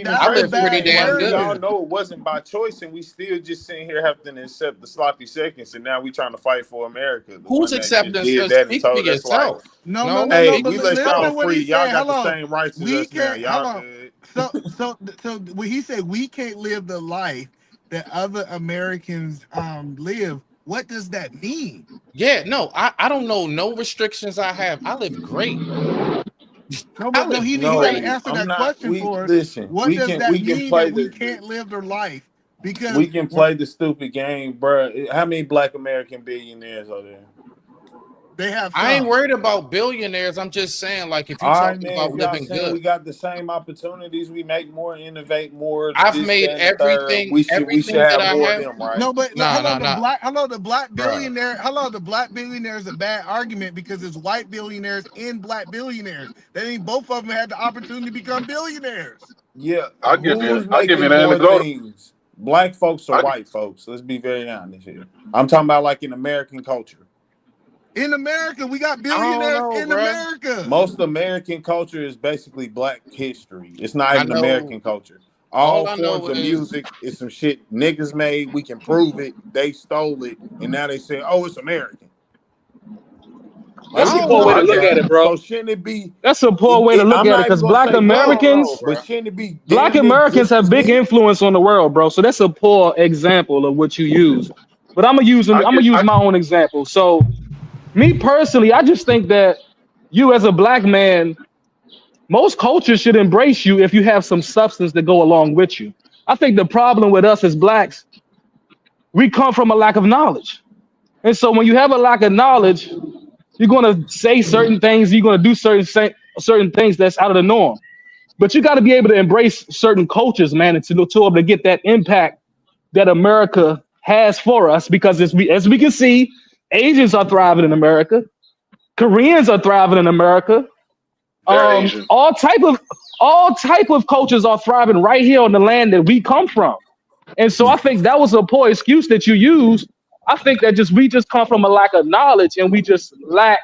pretty damn good. Y'all know it wasn't by choice, and we still just sitting here having to accept the sloppy seconds, and now we trying to fight for America. Who's accepting? Speak for yourself. No. Hey, we let y'all free. Y'all got the same rights as us now. Y'all good. So when he said we can't live the life that other Americans live, what does that mean? Yeah, no, I don't know no restrictions I have. I live great. No, he didn't answer that question for us. Listen, what does that mean that we can't live their life? Because we can play the stupid game, bro. How many Black American billionaires are there? They have. I ain't worried about billionaires. I'm just saying, like, if you're talking about living good, we got the same opportunities. We make more, innovate more. I've made everything. We should have more of them, right? No, but the black billionaire. Hello, the black billionaire is a bad argument because it's white billionaires and black billionaires. That means both of them had the opportunity to become billionaires. Yeah, I'll give you an anecdote. Black folks or white folks? Let's be very honest here. I'm talking about like in American culture. In America, we got billionaires America. Most American culture is basically Black history. It's not even American culture. All forms of music is some shit niggas made. We can prove it. They stole it, and now they say, "Oh, it's American." That's a poor way to look at it, bro. So shouldn't it be? That's a poor way to look at it because Black Americans, but shouldn't it be? Black Americans have big influence on the world, bro. So that's a poor example of what you use. But I'm gonna use my own example. So, me personally, I just think that you as a Black man, most cultures should embrace you if you have some substance to go along with you. I think the problem with us as Blacks, we come from a lack of knowledge, and so when you have a lack of knowledge, you're gonna say certain things. You're gonna do certain things that's out of the norm. But you got to be able to embrace certain cultures, man, and to be able to get that impact that America has for us. Because as we can see, Asians are thriving in America, Koreans are thriving in America. All type of cultures are thriving right here on the land that we come from. And so I think that was a poor excuse that you used. I think that we just come from a lack of knowledge, and we just lack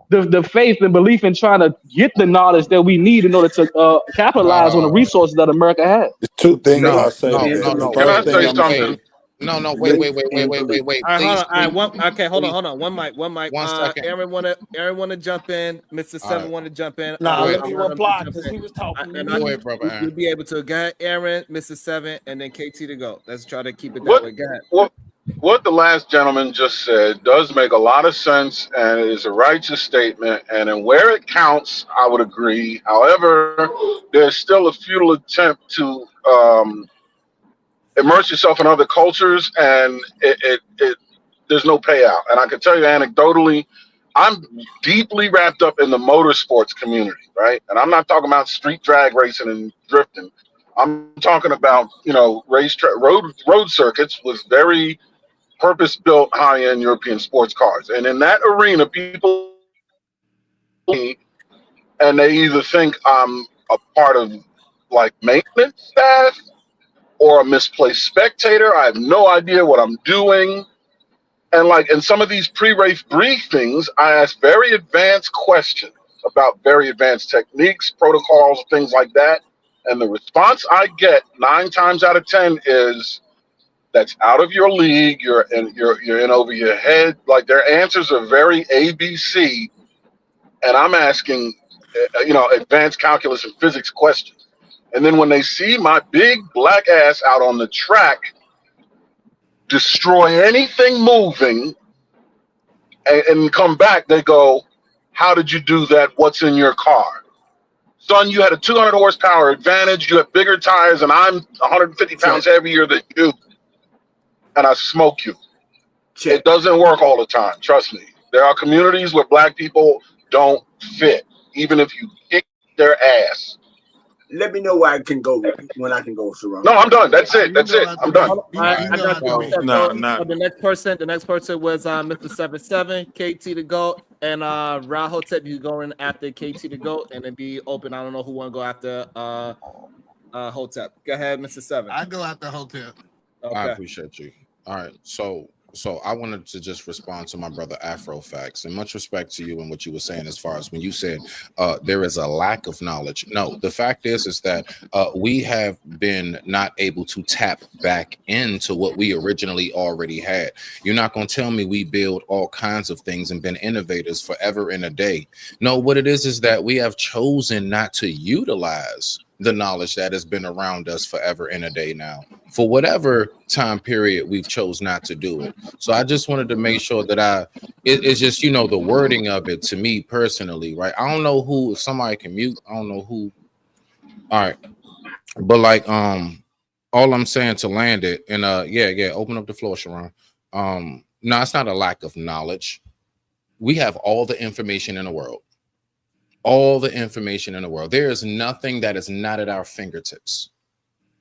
the faith and belief in trying to get the knowledge that we need in order to capitalize on the resources that America has. Two things I'll say. Can I say something? Wait. Hold on. One mic. 1 second. Aaron wanna jump in. Mr. Seven wanna jump in. Let me reply because he was talking. You'll be able to go ahead, Aaron, Mr. Seven, and then KT to go. Let's try to keep it that way. Go ahead. What the last gentleman just said does make a lot of sense, and it is a righteous statement. And in where it counts, I would agree. However, there's still a futile attempt to immerse yourself in other cultures, and there's no payout. And I can tell you anecdotally, I'm deeply wrapped up in the motorsports community, right? And I'm not talking about street drag racing and drifting. I'm talking about, racetrack road circuits with very purpose-built high-end European sports cars. And in that arena, people, and they either think I'm a part of like maintenance staff or a misplaced spectator. I have no idea what I'm doing. And like in some of these pre-race briefings, I ask very advanced questions about very advanced techniques, protocols, things like that. And the response I get 9 times out of 10 is, that's out of your league. You're in over your head. Like their answers are very ABC, and I'm asking, advanced calculus and physics questions. And then when they see my big black ass out on the track, destroy anything moving, and come back, they go, "How did you do that? What's in your car?" Son, you had a 200 horsepower advantage. You have bigger tires, and I'm 150 pounds heavier than you. And I smoke you. It doesn't work all the time. Trust me. There are communities where Black people don't fit, even if you kick their ass. Let me know where I can go when I can go, Sarah. No, I'm done. That's it. I'm done. The next person was Mr. 77, KT to go, and Rahotep, you going after KT to go, and then be open. I don't know who want to go after Hotep. Go ahead, Mr. 7. I go after Hotep. Okay. I appreciate you. All right. So So I wanted to just respond to my brother Afro Facts, and much respect to you and what you were saying as far as when you said there is a lack of knowledge. No, the fact is that we have been not able to tap back into what we originally already had. You're not going to tell me we build all kinds of things and been innovators forever and a day. No, what it is that we have chosen not to utilize the knowledge that has been around us forever and a day now. For whatever time period we've chose not to do it. So I just wanted to make sure that it's just, the wording of it to me personally, right? I don't know who, if somebody can mute, I don't know who. All right. But like, all I'm saying to land it and yeah, open up the floor, Sharon. No, it's not a lack of knowledge. We have all the information in the world. All the information in the world. There is nothing that is not at our fingertips.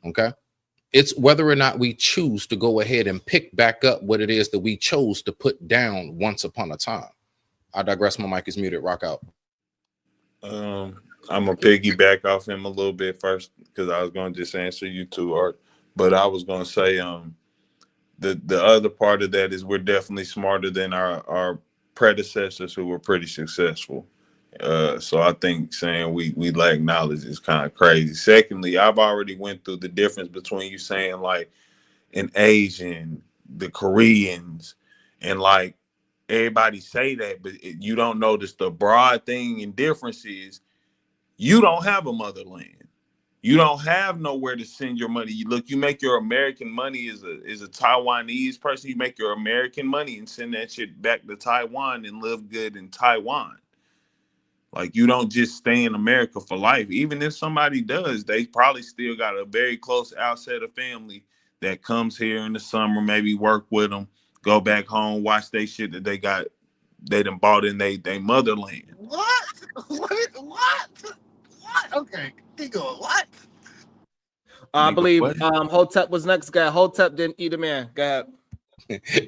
Okay. It's whether or not we choose to go ahead and pick back up what it is that we chose to put down once upon a time. I digress. My mic is muted. Rock out. I'm gonna piggyback off him a little bit first because I was gonna just answer you too, Art. But I was gonna say the other part of that is we're definitely smarter than our predecessors who were pretty successful. So I think saying we lack knowledge is kind of crazy. Secondly, I've already went through the difference between you saying like an Asian, the Koreans, and like everybody say that, but you don't notice the broad thing and difference is you don't have a motherland. You don't have nowhere to send your money. You make your American money as a Taiwanese person. You make your American money and send that shit back to Taiwan and live good in Taiwan. Like, you don't just stay in America for life. Even if somebody does, they probably still got a very close outset of family that comes here in the summer, maybe work with them, go back home, watch they shit that they done bought in they motherland. What? What? Okay, keep going. What? I believe Hotep was next guy. Hotep didn't eat a man. Go ahead.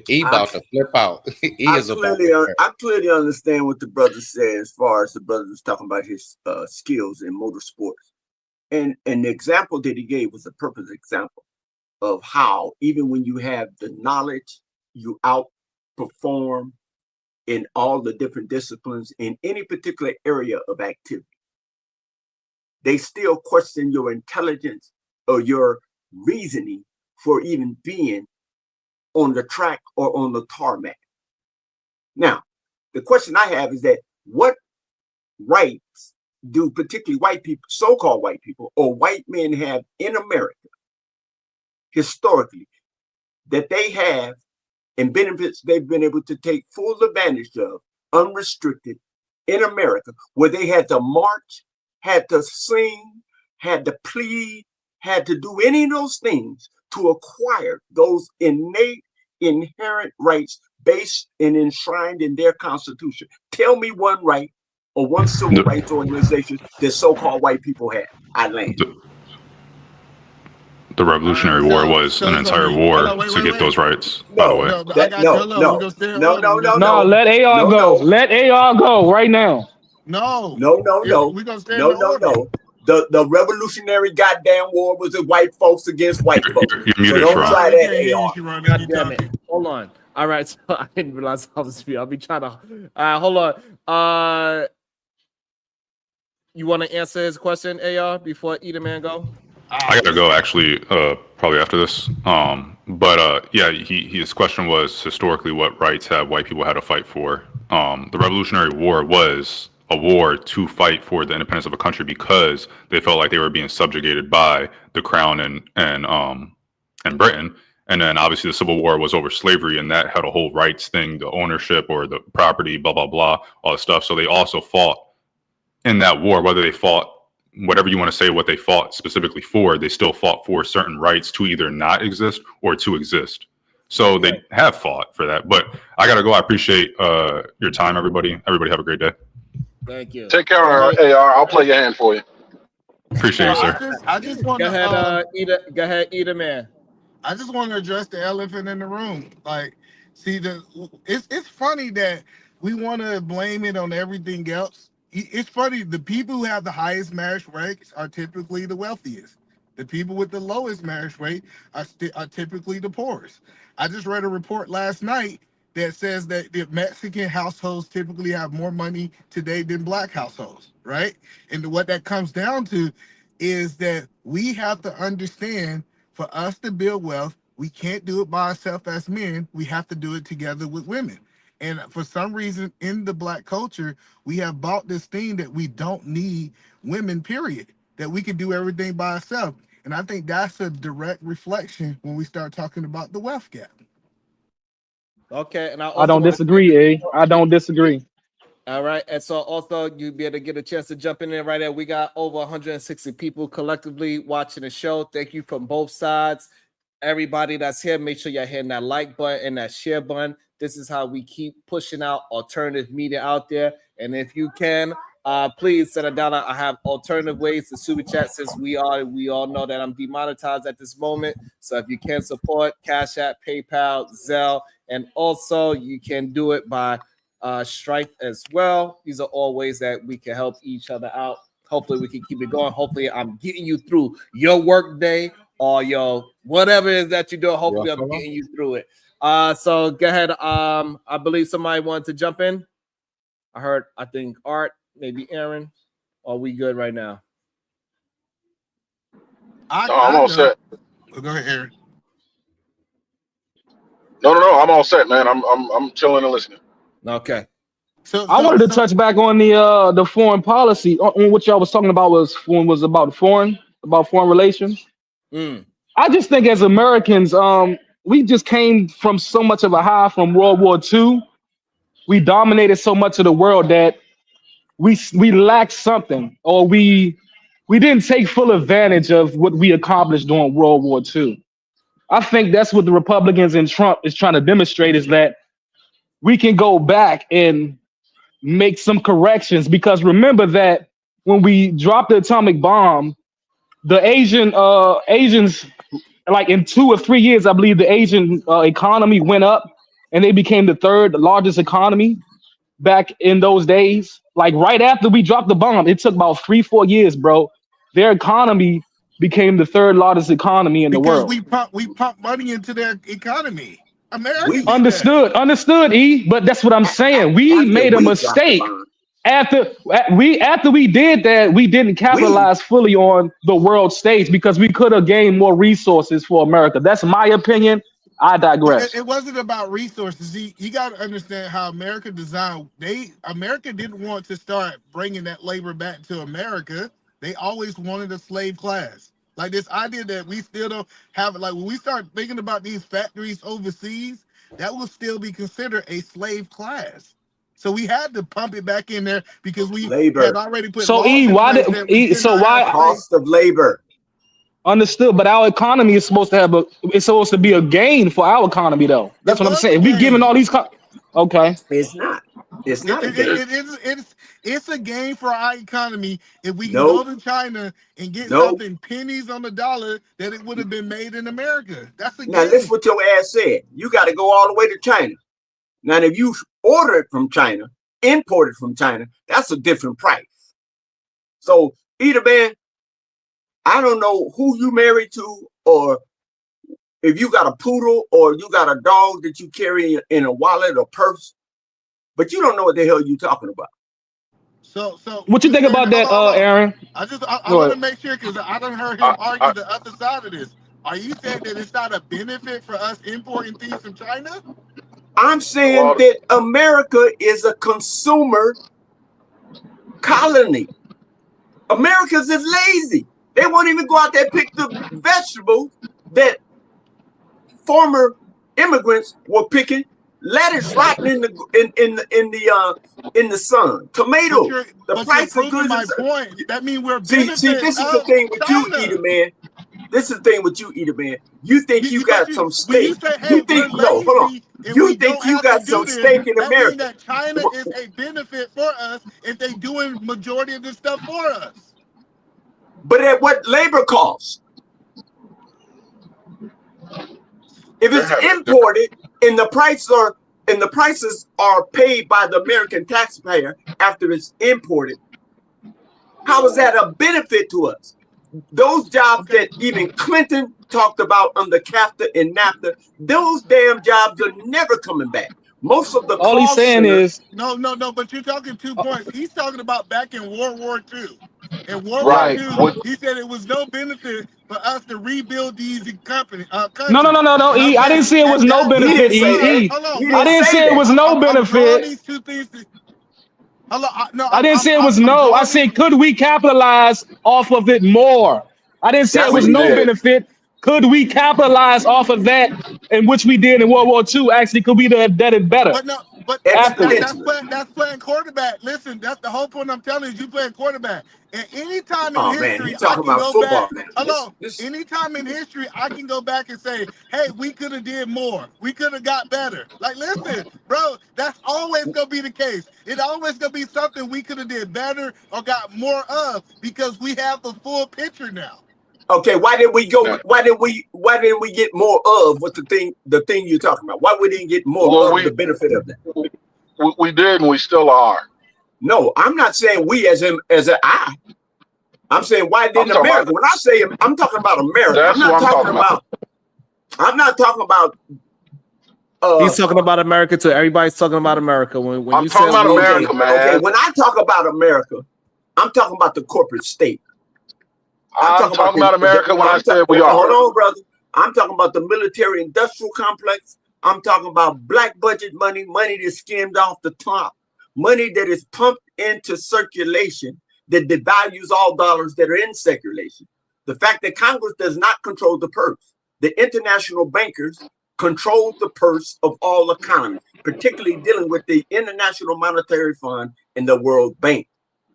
He about to flip out. I clearly understand what the brother said as far as the brother was talking about his skills in motorsports. And the example that he gave was a perfect example of how even when you have the knowledge, you outperform in all the different disciplines in any particular area of activity. They still question your intelligence or your reasoning for even being on the track or on the tarmac. Now, the question I have is that what rights do particularly white people, so-called white people, or white men have in America historically that they have and benefits they've been able to take full advantage of unrestricted in America, where they had to march, had to sing, had to plead, had to do any of those things to acquire those innate inherent rights based and enshrined in their Constitution. Tell me one right or one civil rights organization that so-called white people have. I land. The Revolutionary War was an entire war to get those rights, by the way. No, let AR go. Let AR go right now. No. We're gonna stay in order. The Revolutionary goddamn War was the white folks against white folks. You're muted, so don't try that, AR. God damn it. Hold on. All right, so I didn't realize I was I'll be trying to hold on. You want to answer his question, AR, before Edaman go? I gotta go actually, probably after this. But yeah, his question was historically what rights have white people had to fight for. The Revolutionary War was a war to fight for the independence of a country because they felt like they were being subjugated by the crown and Britain. And then obviously the Civil War was over slavery, and that had a whole rights thing, the ownership or the property, blah, blah, blah, all this stuff. So they also fought in that war, whether they fought, whatever you want to say, what they fought specifically for, they still fought for certain rights to either not exist or to exist. So they have fought for that. But I got to go. I appreciate your time, everybody. Everybody have a great day. Thank you. Take care, AR. I'll play your hand for you. Appreciate you, sir. I just want to go ahead, Edaman. I just want to address the elephant in the room. Like, see, it's funny that we want to blame it on everything else. It's funny, the people who have the highest marriage rates are typically the wealthiest. The people with the lowest marriage rate are typically the poorest. I just read a report last night that says that the Mexican households typically have more money today than black households, right? And what that comes down to is that we have to understand, for us to build wealth, we can't do it by ourselves as men. We have to do it together with women. And for some reason in the black culture, we have bought this thing that we don't need women, period, that we can do everything by ourselves. And I think that's a direct reflection when we start talking about the wealth gap. Okay, and I don't disagree, I don't disagree. All right, and so also you'll be able to get a chance to jump in there right there. We got over 160 people collectively watching the show. Thank you from both sides. Everybody that's here, make sure you're hitting that like button and that share button. This is how we keep pushing out alternative media out there. And if you can, please send it down. I have alternative ways to super chat since we all know that I'm demonetized at this moment. So if you can support, Cash App, PayPal, Zelle, and also you can do it by Stripe as well. These are all ways that we can help each other out. Hopefully we can keep it going. Hopefully I'm getting you through your work day or your whatever it is that you do. Hopefully I'm getting you through it. So go ahead. I believe somebody wanted to jump in. I think Art, maybe Aaron. Are we good right now? I'm all set. Go ahead, Aaron. No, I'm all set, man. I'm chilling and listening. Okay. So I wanted to touch back on the foreign policy. On what y'all was talking about was about foreign relations. I just think as Americans, we just came from so much of a high from World War II. We dominated so much of the world that we lacked something, or we didn't take full advantage of what we accomplished during World War II. I think that's what the Republicans and Trump is trying to demonstrate, is that we can go back and make some corrections, because remember that when we dropped the atomic bomb, the Asians, like in 2 or 3 years, I believe the Asian economy went up and they became the third largest economy back in those days. Like right after we dropped the bomb, it took about 3-4 years, bro. Their economy became the third largest economy in the world. Because we pump money into their economy. America Understood, E. But that's what I'm saying. We made a mistake. After we did that, we didn't capitalize fully on the world stage, because we could have gained more resources for America. That's my opinion. I digress. It wasn't about resources. You got to understand how America designed. America didn't want to start bringing that labor back to America. They always wanted a slave class. Like this idea that we still don't have, like when we start thinking about these factories overseas, that will still be considered a slave class. So we had to pump it back in there because we had already put. So E, why cost of labor? Understood, but our economy is supposed to be a gain for our economy, though. That's what I'm saying. We giving all these. Okay, it's not. It's not a gain. It's a gain for our economy if we can go to China and get something pennies on the dollar that it would have been made in America. That's a gain. Now listen what your ass said. You got to go all the way to China. Now, if you order it from China, import it from China, that's a different price. So either, man, I don't know who you married to, or if you got a poodle or you got a dog that you carry in a wallet or purse, but you don't know what the hell you talking about. So what you think about that, Aaron? I want to make sure, because I done heard him argue the other side of this. Are you saying that it's not a benefit for us importing things from China? I'm saying that America is a consumer colony. Americans is lazy. They won't even go out there and pick the vegetables that former immigrants were picking. Lettuce rotting in the sun. Tomato. The price of goods. My point. That means we're see. This is the thing with you, Eater Man. This is the thing with you, Eater Man. You think you got some steak. You think hold on. You think you got some steak in America. That China is a benefit for us if they doing majority of this stuff for us. But at what labor cost? If it's imported and the prices are paid by the American taxpayer after it's imported, how is that a benefit to us? Those jobs that even Clinton talked about under CAFTA and NAFTA, those damn jobs are never coming back. Most of the all he's saying is no, but you're talking 2 points. He's talking about back in World War II. In World War II, he said it was no benefit for us to rebuild these countries. No. I didn't say it was no benefit. I didn't say it was no benefit. These 2 things. I didn't say it was no. I said, could we capitalize off of it more? I didn't say it was no benefit. Could we capitalize off of that, in which we did in World War II? Actually, could we have done it better? But that's playing quarterback. Listen, that's the whole point I'm telling you. You playing quarterback. And any time in history, I can go back. Anytime in history, I can go back and say, hey, we could have did more. We could have got better. Like, listen, bro, that's always going to be the case. It's always going to be something we could have did better or got more of because we have the full picture now. Okay, why didn't we go? Why didn't we get more of what the thing you're talking about? Why we didn't get more of the benefit of that? We did, and we still are. No, I'm not saying we as an I. I'm saying why didn't America? When I say I'm talking about America. I'm not talking about. I'm not talking about. He's talking about America too. Everybody's talking about America. When I'm talking about America, man. Okay, when I talk about America, I'm talking about the corporate state. I'm talking about America when I said we are. Hold on, brother. I'm talking about the military-industrial complex. I'm talking about black budget money that's skimmed off the top, money that is pumped into circulation that devalues all dollars that are in circulation. The fact that Congress does not control the purse. The international bankers control the purse of all economies, particularly dealing with the International Monetary Fund and the World Bank.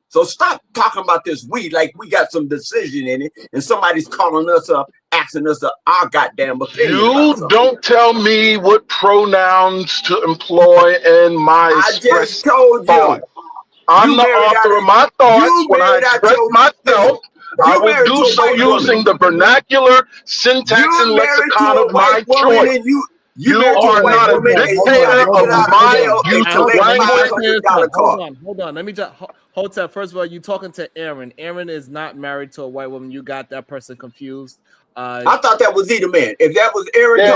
So stop talking about this like we got some decision in it and somebody's calling us up, asking us our goddamn opinion. You don't tell me what pronouns to employ in my I just told you. I'm the author of my thoughts when I express myself. I will do so using the vernacular syntax and lexicon of my choice. You are not a dictator of my use of language. Hold on. Let me just hold that. First of all, you talking to Aaron. Aaron is not married to a white woman. You got that person confused. I thought that was either man. If that was Aaron,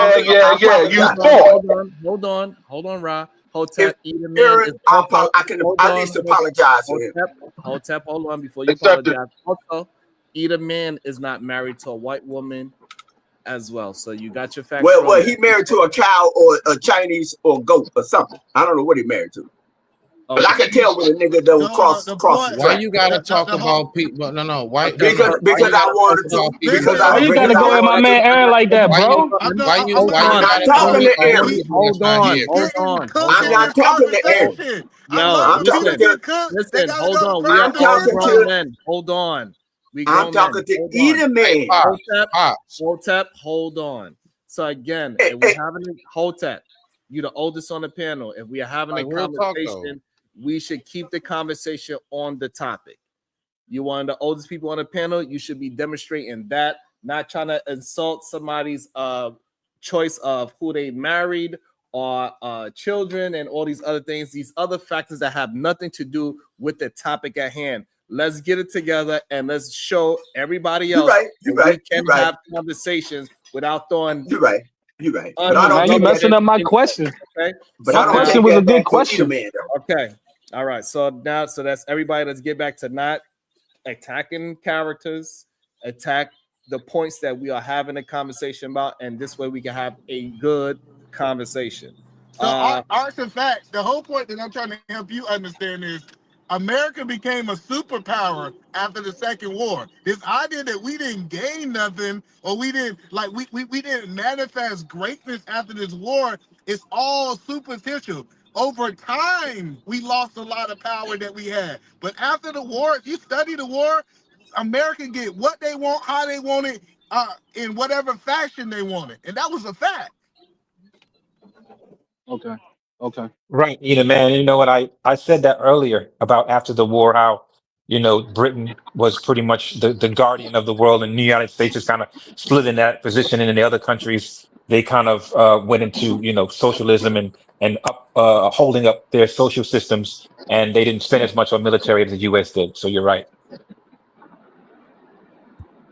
Hold on, Ra. Hotep, either man. Aaron, I can at least apologize to him. Hotep, hold on before you apologize. Also, either man is not married to a white woman as well. So you got your facts. Well, he married to a cow or a Chinese or goat or something. I don't know what he married to. But I can tell when a nigga don't cross the track. Why you gotta talk about people? No. Why? Because I wanted to. Because why you gotta go at my man Aaron like that, bro? I'm not talking to Aaron. Hold on. I'm not talking to Aaron. I'm talking to. Listen, hold on. We are talking to men. Hold on. I'm talking to either man. Hotep, hold on. So again, if we're having Hotep, you're the oldest on the panel. If we are having a conversation, we should keep the conversation on the topic. You're one of the oldest people on the panel. You should be demonstrating that, not trying to insult somebody's choice of who they married or children and all these other things, these other factors that have nothing to do with the topic at hand. Let's get it together and let's show everybody else we can have conversations without throwing. You're right. But I don't. You're messing up my question. Okay. But my question was a good question. Okay. All right. So that's everybody. Let's get back to not attacking characters. Attack the points that we are having a conversation about, and this way we can have a good conversation. So arts and facts. The whole point that I'm trying to help you understand is America became a superpower after the Second War. This idea that we didn't gain nothing or we didn't we didn't manifest greatness after this war is all superficial. Over time, we lost a lot of power that we had. But after the war, if you study the war, America get what they want, how they want it, in whatever fashion they want it. And that was a fact. Okay. Right, man. You know what? I said that earlier about after the war, how, Britain was pretty much the guardian of the world, and the United States just kind of split in that position. And in the other countries, they kind of went into, socialism and holding up their social systems, and they didn't spend as much on military as the U.S. did. So you're right.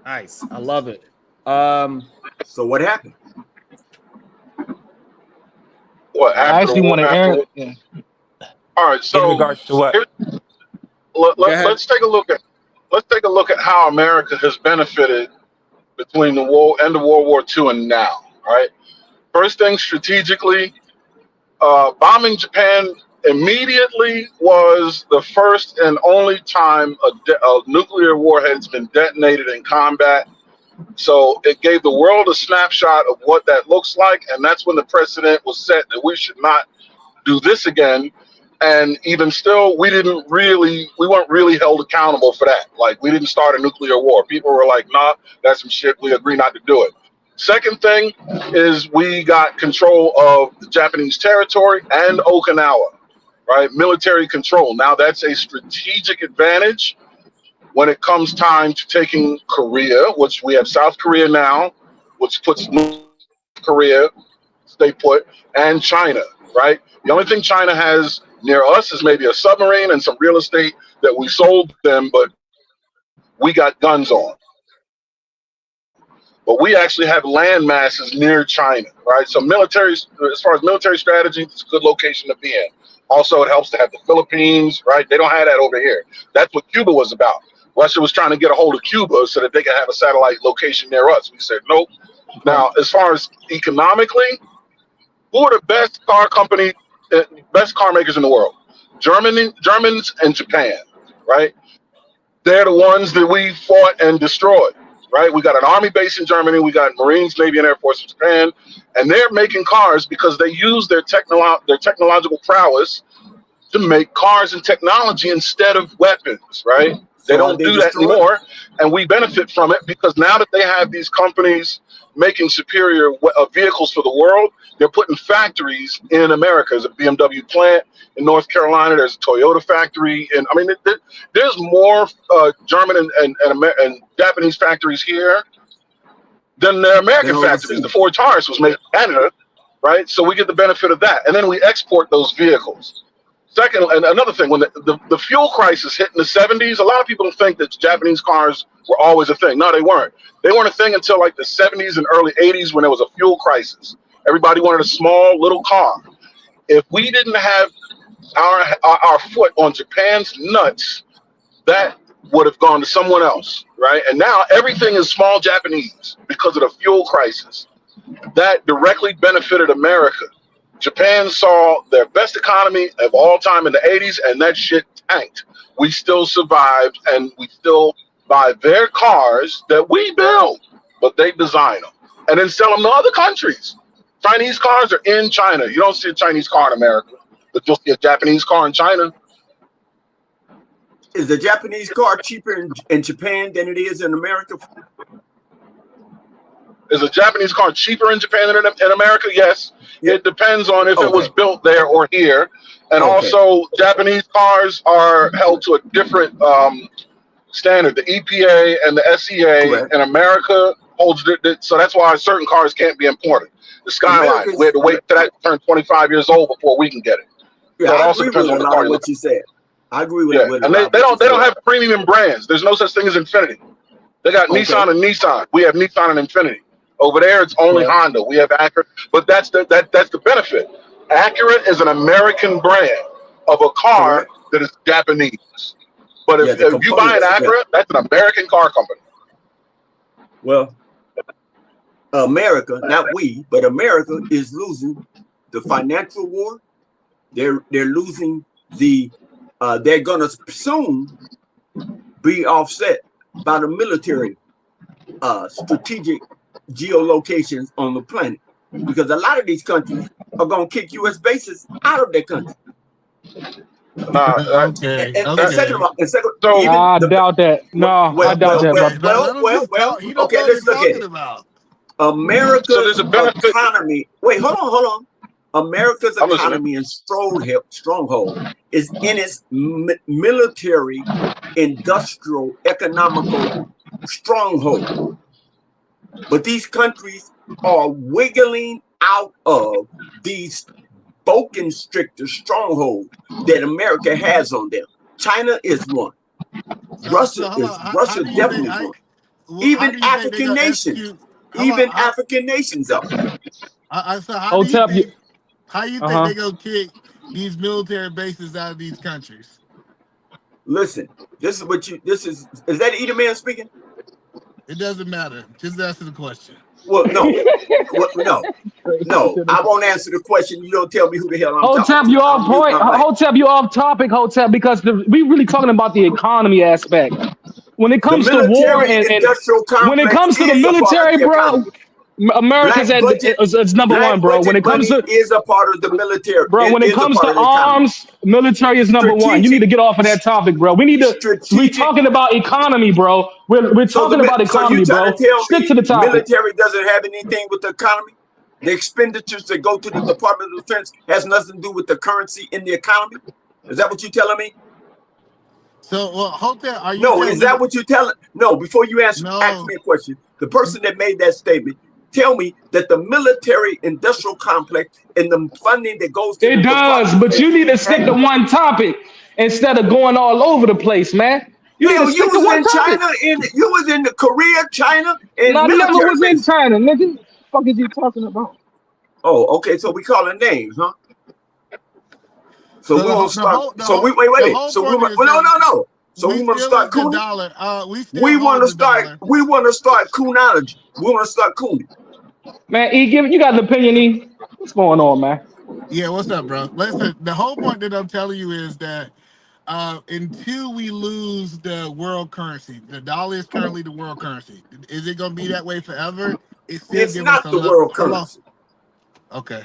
Nice. I love it. So what happened? What I after the actually war? wanted After Aaron. war? Yeah. All right. So In regards to what? let's take a look at how America has benefited between the war end of World War II and now. All right. First thing, strategically, bombing Japan immediately was the first and only time a nuclear warhead has been detonated in combat. So it gave the world a snapshot of what that looks like, and that's when the precedent was set that we should not do this again. And even still, we weren't really held accountable for that. Like, we didn't start a nuclear war. People were like, nah, that's some shit. We agree not to do it. Second thing is we got control of the Japanese territory and Okinawa, right? Military control. Now that's a strategic advantage when it comes time to taking Korea, which we have South Korea now, which puts North Korea, stay put, and China, right? The only thing China has near us is maybe a submarine and some real estate that we sold them, but we got guns on. But we actually have land masses near China, right? So military, as far as military strategy, it's a good location to be in. Also, it helps to have the Philippines, right? They don't have that over here. That's what Cuba was about. Russia was trying to get a hold of Cuba so that they could have a satellite location near us. We said, nope. Now, as far as economically, who are the best car company, best car makers in the world? Germans and Japan, right? They're the ones that we fought and destroyed, right? We got an army base in Germany, we got Marines, Navy, and Air Force in Japan, and they're making cars because they use their technological prowess to make cars and technology instead of weapons, right? They don't do that anymore, and we benefit from it because now that they have these companies making superior vehicles for the world, they're putting factories in America. There's a BMW plant in North Carolina. There's a Toyota factory, and I mean, there's more German and Japanese factories here than the American factories. The Ford Taurus was made in Canada, right? So we get the benefit of that, and then we export those vehicles. Second, and another thing, when the fuel crisis hit in the 70s, a lot of people think that Japanese cars were always a thing. No, they weren't. They weren't a thing until like the 70s and early 80s when there was a fuel crisis. Everybody wanted a small little car. If we didn't have our foot on Japan's nuts, that would have gone to someone else, right? And now everything is small Japanese because of the fuel crisis. That directly benefited America. Japan saw their best economy of all time in the 80s, and that shit tanked. We still survived, and we still buy their cars that we build, but they design them and then sell them to other countries. Chinese cars are in China. You don't see a Chinese car in America, but you'll see a Japanese car in China. Is the Japanese car cheaper in Japan than it is in America? Is a Japanese car cheaper in Japan than in America? Yes. It depends on if it was built there or here. And also, Japanese cars are held to a different standard. The EPA and the SEA in America holds it. So that's why certain cars can't be imported. The Skyline, we had to wait till that turn 25 years old before we can get it. Yeah, so it I also agree with a lot of what you said. I agree with it. And they don't have premium brands. There's no such thing as Infiniti. They got Nissan and Nissan. We have Nissan and Infiniti. Over there, it's only Honda. We have Acura, but that's the benefit. Acura is an American brand of a car that is Japanese. But if you buy an Acura, that's an American car company. Well, America, not we, but America is losing the financial war. They're losing the. They're gonna soon be offset by the military strategic geolocations on the planet, because a lot of these countries are going to kick U.S. bases out of their country. Okay. I doubt that. No, I doubt that. Well, okay, let's look at it. America's economy. Wait, hold on. America's economy and stronghold is in its military, industrial, economical stronghold. But these countries are wiggling out of these spoken stricter stronghold that America has on them. China is one. Russia definitely one. Even African nations. Even African nations up. So how do you think they're gonna kick these military bases out of these countries? Listen, this is that Edom man speaking? It doesn't matter. Just answer the question. Well, no. No, I won't answer the question. You don't tell me who the hell I'm talking to. Hotep, you off point. Hotep, you off topic, Hotep, because we really talking about the economy aspect. When it comes to war and when it comes to the military, bro, America's is number one, bro. When it comes to is a part of the military, bro. When it comes to arms, military is number one. You need to get off of that topic, bro. We need to. We're talking about economy, bro. We're talking about economy, bro. Stick to the topic. Military doesn't have anything with the economy. The expenditures that go to the Department of Defense has nothing to do with the currency in the economy. Is that what you're telling me? So, Hotep, are you? No, is that what you're telling? No, before you ask me a question, the person that made that statement, tell me that the military-industrial complex and the funding that goes to it does, but you need to stick to one topic instead of going all over the place, man. You was in China, you was in the Korea, China, and I never was in China, nigga. What the fuck is you talking about? Oh, okay, so we calling names, huh? So we want to start. So wait. So we no. So we want to start cooning. We want to start. We want to start coonology. We want to start cooning. Man, E, you got an opinion, E? What's going on, man? Yeah, what's up, bro? Listen, the whole point that I'm telling you is that until we lose the world currency, the dollar is currently the world currency. Is it going to be that way forever? It's not the world currency. Okay.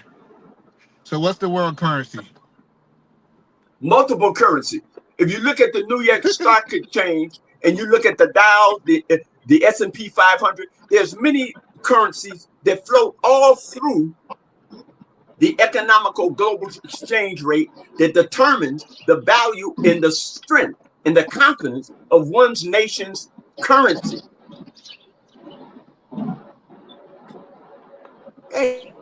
So what's the world currency? Multiple currency. If you look at the New York Stock Exchange and you look at the Dow, the S&P 500, there's many currencies that float all through the economical global exchange rate that determines the value and the strength and the confidence of one's nation's currency.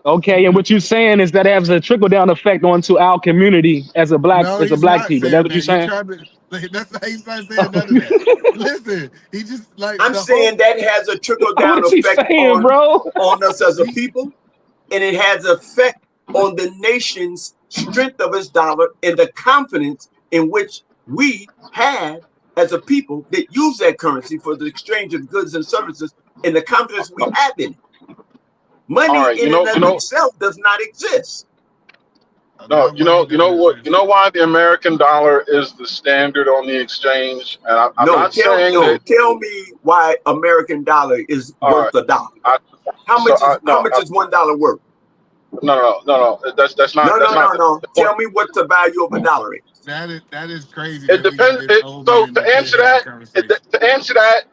Okay, and what you're saying is that has a trickle down effect onto our community as a black people. That's what you're saying. That's how he's not saying none of that. Listen, he just like I'm saying that has a trickle down effect on us as a people, and it has effect on the nation's strength of its dollar and the confidence in which we have as a people that use that currency for the exchange of goods and services, and the confidence we have in it. Money in and of itself does not exist. No, you know what? You know why the American dollar is the standard on the exchange? And tell me why American dollar is worth $1. How much is $1 worth? No. That's not. No. Tell me what the value of $1 is. That is crazy. It depends. So to answer that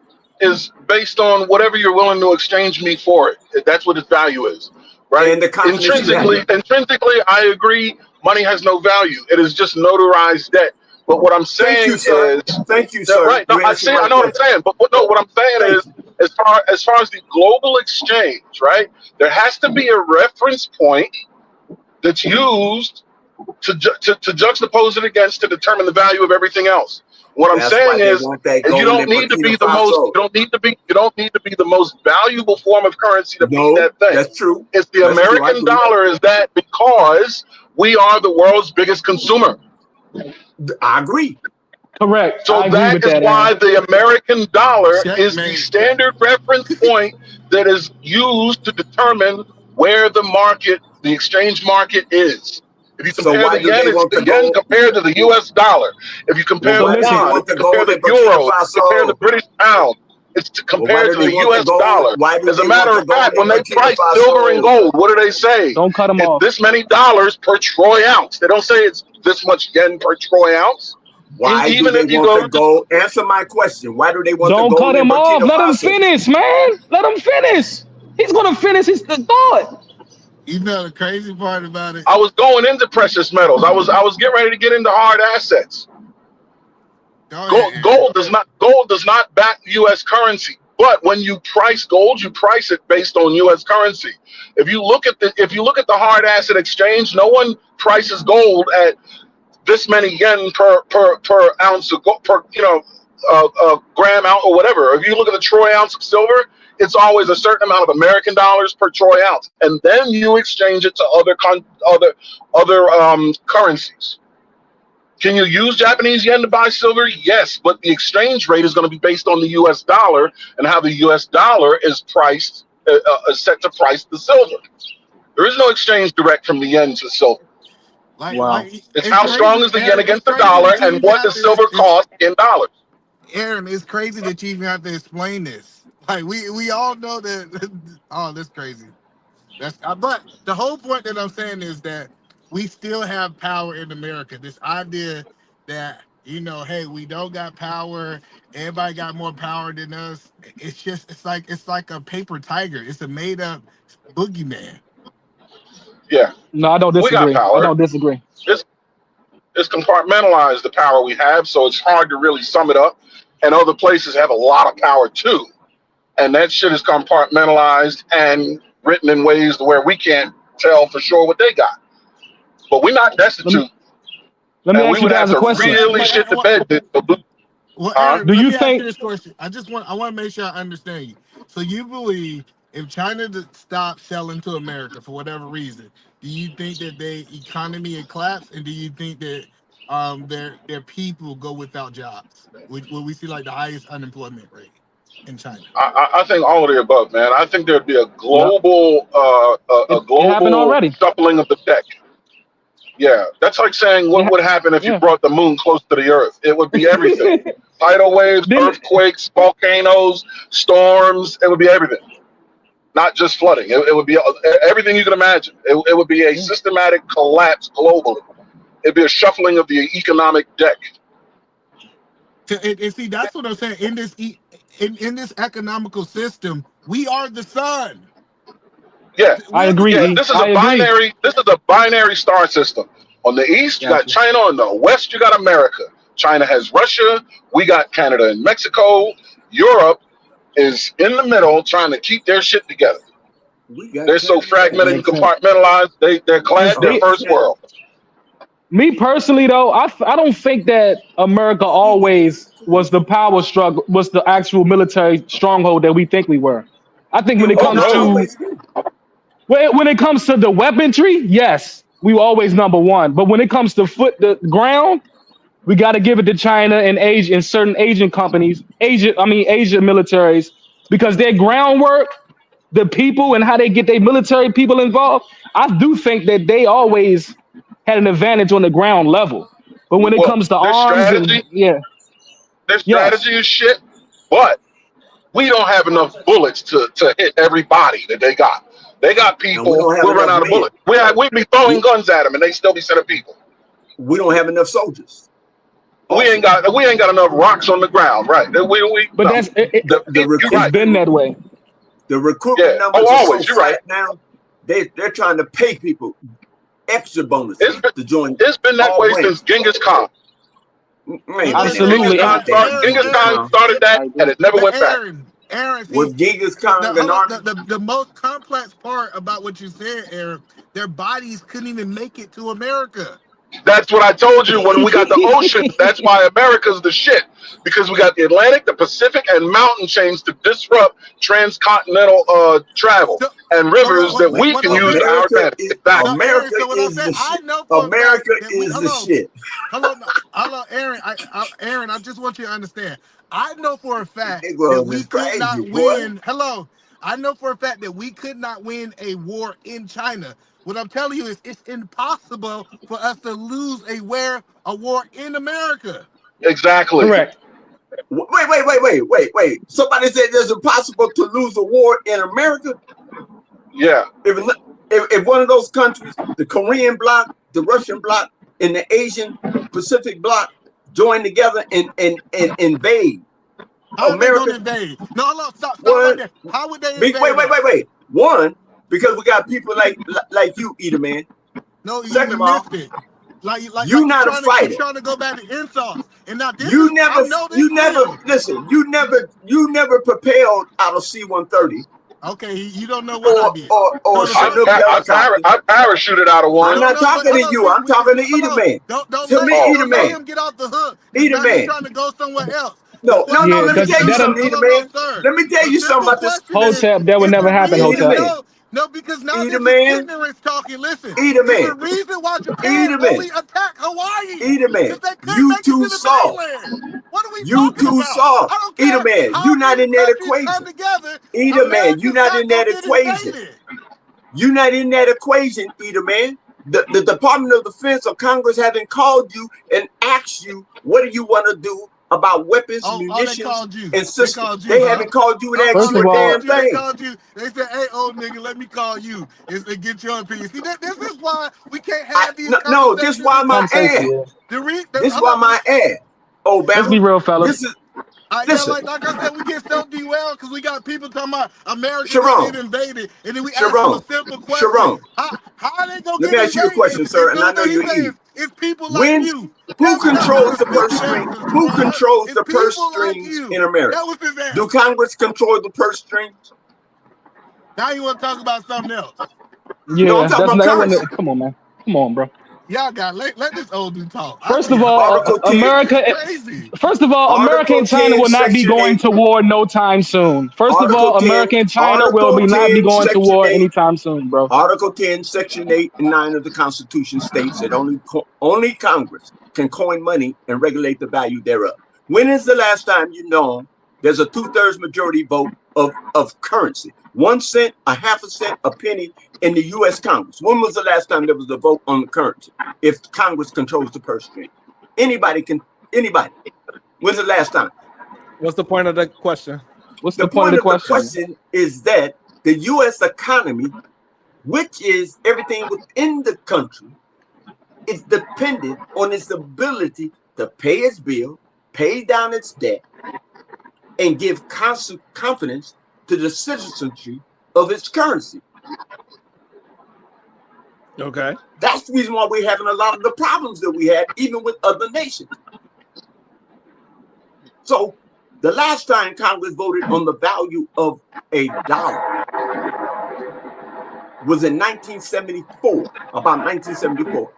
is based on whatever you're willing to exchange me for it. That's what its value is, right? And intrinsically, I agree. Money has no value. It is just notarized debt. But what I'm saying is, thank you, sir. Right? No, I know what I'm saying. But what I'm saying is, as far as the global exchange, right? There has to be a reference point that's used to juxtapose it against to determine the value of everything else. What I'm saying is, you don't need to be the most. You don't need to be the most valuable form of currency to be that thing. That's true. It's the American dollar is that because we are the world's biggest consumer. I agree. Correct. So that is why the American dollar is the standard reference point that is used to determine where the exchange market is. If you compare the yen compared to the U.S. dollar, if you compare the yuan, if you compare the euro, if you compare the British pound, it's compared to the U.S. dollar. As a matter of fact, when they price silver and gold, what do they say? Don't cut them off. This many dollars per troy ounce. They don't say it's this much yen per troy ounce. Why do they want the gold? Answer my question. Why do they want the gold? Don't cut him off. Let him finish, man. Let him finish. He's gonna finish his thought. You know the crazy part about it. I was going into precious metals. I was getting ready to get into hard assets. Gold does not back U.S. currency. But when you price gold, you price it based on U.S. currency. If you look at the hard asset exchange, no one prices gold at this many yen per ounce of gold, gram ounce or whatever. If you look at the troy ounce of silver, it's always a certain amount of American dollars per troy ounce, and then you exchange it to other currencies. Can you use Japanese yen to buy silver? Yes, but the exchange rate is going to be based on the U.S. dollar and how the U.S. dollar is priced, set to price the silver. There is no exchange direct from the yen to silver. It's how strong is the yen against the dollar, and what does silver cost in dollars. Aaron, it's crazy that you even have to explain this. Like we all know that. Oh, that's crazy. But the whole point that I'm saying is that we still have power in America. This idea that, hey, we don't got power. Everybody got more power than us. It's like a paper tiger. It's a made up boogeyman. Yeah. No, I don't disagree. We got power. I don't disagree. It's compartmentalized, the power we have, so it's hard to really sum it up. And other places have a lot of power too. And that shit is compartmentalized and written in ways to where we can't tell for sure what they got. But we're not destitute. Let me ask you guys a question. Really shit the bed. Well, Aaron, let me ask you this question. I want to make sure I understand you. So you believe if China stops selling to America for whatever reason, do you think that their economy would collapse, and do you think that their people go without jobs? Will we see like the highest unemployment rate in China? I think all of the above, man. I think there'd be a global shuffling of the deck. Yeah, that's like saying what would happen if you brought the moon close to the earth. It would be everything. Tidal waves, earthquakes, volcanoes, storms. It would be everything. Not just flooding. It would be everything you can imagine. It would be a systematic collapse globally. It'd be a shuffling of the economic deck. And see, that's what I'm saying. In this economical system, we are the sun. Yeah, I agree. Yeah, this is a binary. This is a binary star system. On the east, you got China. On the west, you got America. China has Russia. We got Canada and Mexico. Europe is in the middle, trying to keep their shit together. They're so fragmented and compartmentalized. They're glad they're first world. Me personally, though, I don't think that America always was the power struggle, was the actual military stronghold that we think we were. I think when it comes to the weaponry, yes, we were always number one. But when it comes to the ground, we got to give it to China and Asia and certain Asian companies, Asia militaries, because their groundwork, the people and how they get their military people involved, I do think that they always had an advantage on the ground level. But when it comes to arms their strategy is shit, but we don't have enough bullets to hit everybody that they got. They got people, we'll run out of bullets. We'd be throwing guns at them and they still be sending people. We don't have enough soldiers. We ain't got enough rocks on the ground, right? It's been that way. The recruitment numbers are so fat now. They're trying to pay people extra bonuses to join. It's been that way since Genghis Khan. Absolutely. Genghis Khan started that, and it never went back. Aaron, with Genghis Khan and the most complex part about what you said, Aaron, their bodies couldn't even make it to America. That's what I told you when we got the ocean. That's why America's the shit. Because we got the Atlantic, the Pacific, and mountain chains to disrupt transcontinental travel and rivers that we can use to our advantage. America is the shit. Hello, Aaron. Aaron, I just want you to understand. I know for a fact that we could not win. Hello. I know for a fact that we could not win a war in China. What I'm telling you is it's impossible for us to lose a war in America. Exactly. Correct. Wait. Somebody said it's impossible to lose a war in America? Yeah. If one of those countries, the Korean bloc, the Russian bloc, and the Asian Pacific bloc join together and invade. How America would they invade? No, stop right there. How would they invade? Wait. One, because we got people like you, Eater Man. No, second of all, like you're not a fighter. You're trying to go back to insults, and not this. You never propelled out of C-130. Okay, you don't know what I did. I parachuted out of one. I'm not talking to you. I'm talking to Eater Man. Don't let him get off the hook. Eater Man trying to go somewhere else. No. Let me tell you something, man. Sir. Let me tell you something about this. Hotep, that would never happen, Hotep. No, because now this is ignorance talking. Listen, Either there's man. a reason why Japan only attacked Hawaii. Either man. Because they couldn't make it to the mainland. What are we talking about? Saw. I don't care. Either man, you're not in that equation. Together, Either man, you're not in that equation. You're not in that equation, either man. The Department of Defense or Congress haven't called you and asked you what do you want to do about weapons, munitions, and systems. They haven't called you and asked you a damn thing. They called you. They said, "Hey, old nigga, let me call you and get your opinion." See, this is why we can't have these. No, this is why my ad. This is why my ad. Oh, Bama. Let's be real, fellas. This is. Listen. Like I said, we get so derailed because we got people talking about America getting invaded, and then we ask them a simple question. How are they going to get invaded? Let me ask you a question, sir, and I know you eat. It's people like you. Who controls the purse strings? Who controls the purse strings in America? That was his answer. Do Congress control the purse strings? Now you want to talk about something else? Yeah, no, I'm talking about currency. Come on, man. Come on, bro. Y'all got let this old dude talk. First of all, America and China will not be going to war no time soon. First of all, America and China will not be going to war anytime soon, bro. Article 10, Section 8 and 9 of the Constitution states that only Congress can coin money and regulate the value thereof. When is the last time you know there's a 2/3 majority vote of currency? 1 cent, a half a cent, a penny in the U.S. Congress. When was the last time there was a vote on the currency? If Congress controls the purse string, anybody. When's the last time? What's the point of the question? What's the point of the question is that the U.S. economy, which is everything within the country, is dependent on its ability to pay its bill, pay down its debt, and give confidence to the citizenry of its currency. Okay. That's the reason why we're having a lot of the problems that we had, even with other nations. So the last time Congress voted on the value of a dollar was in 1974, about 1974.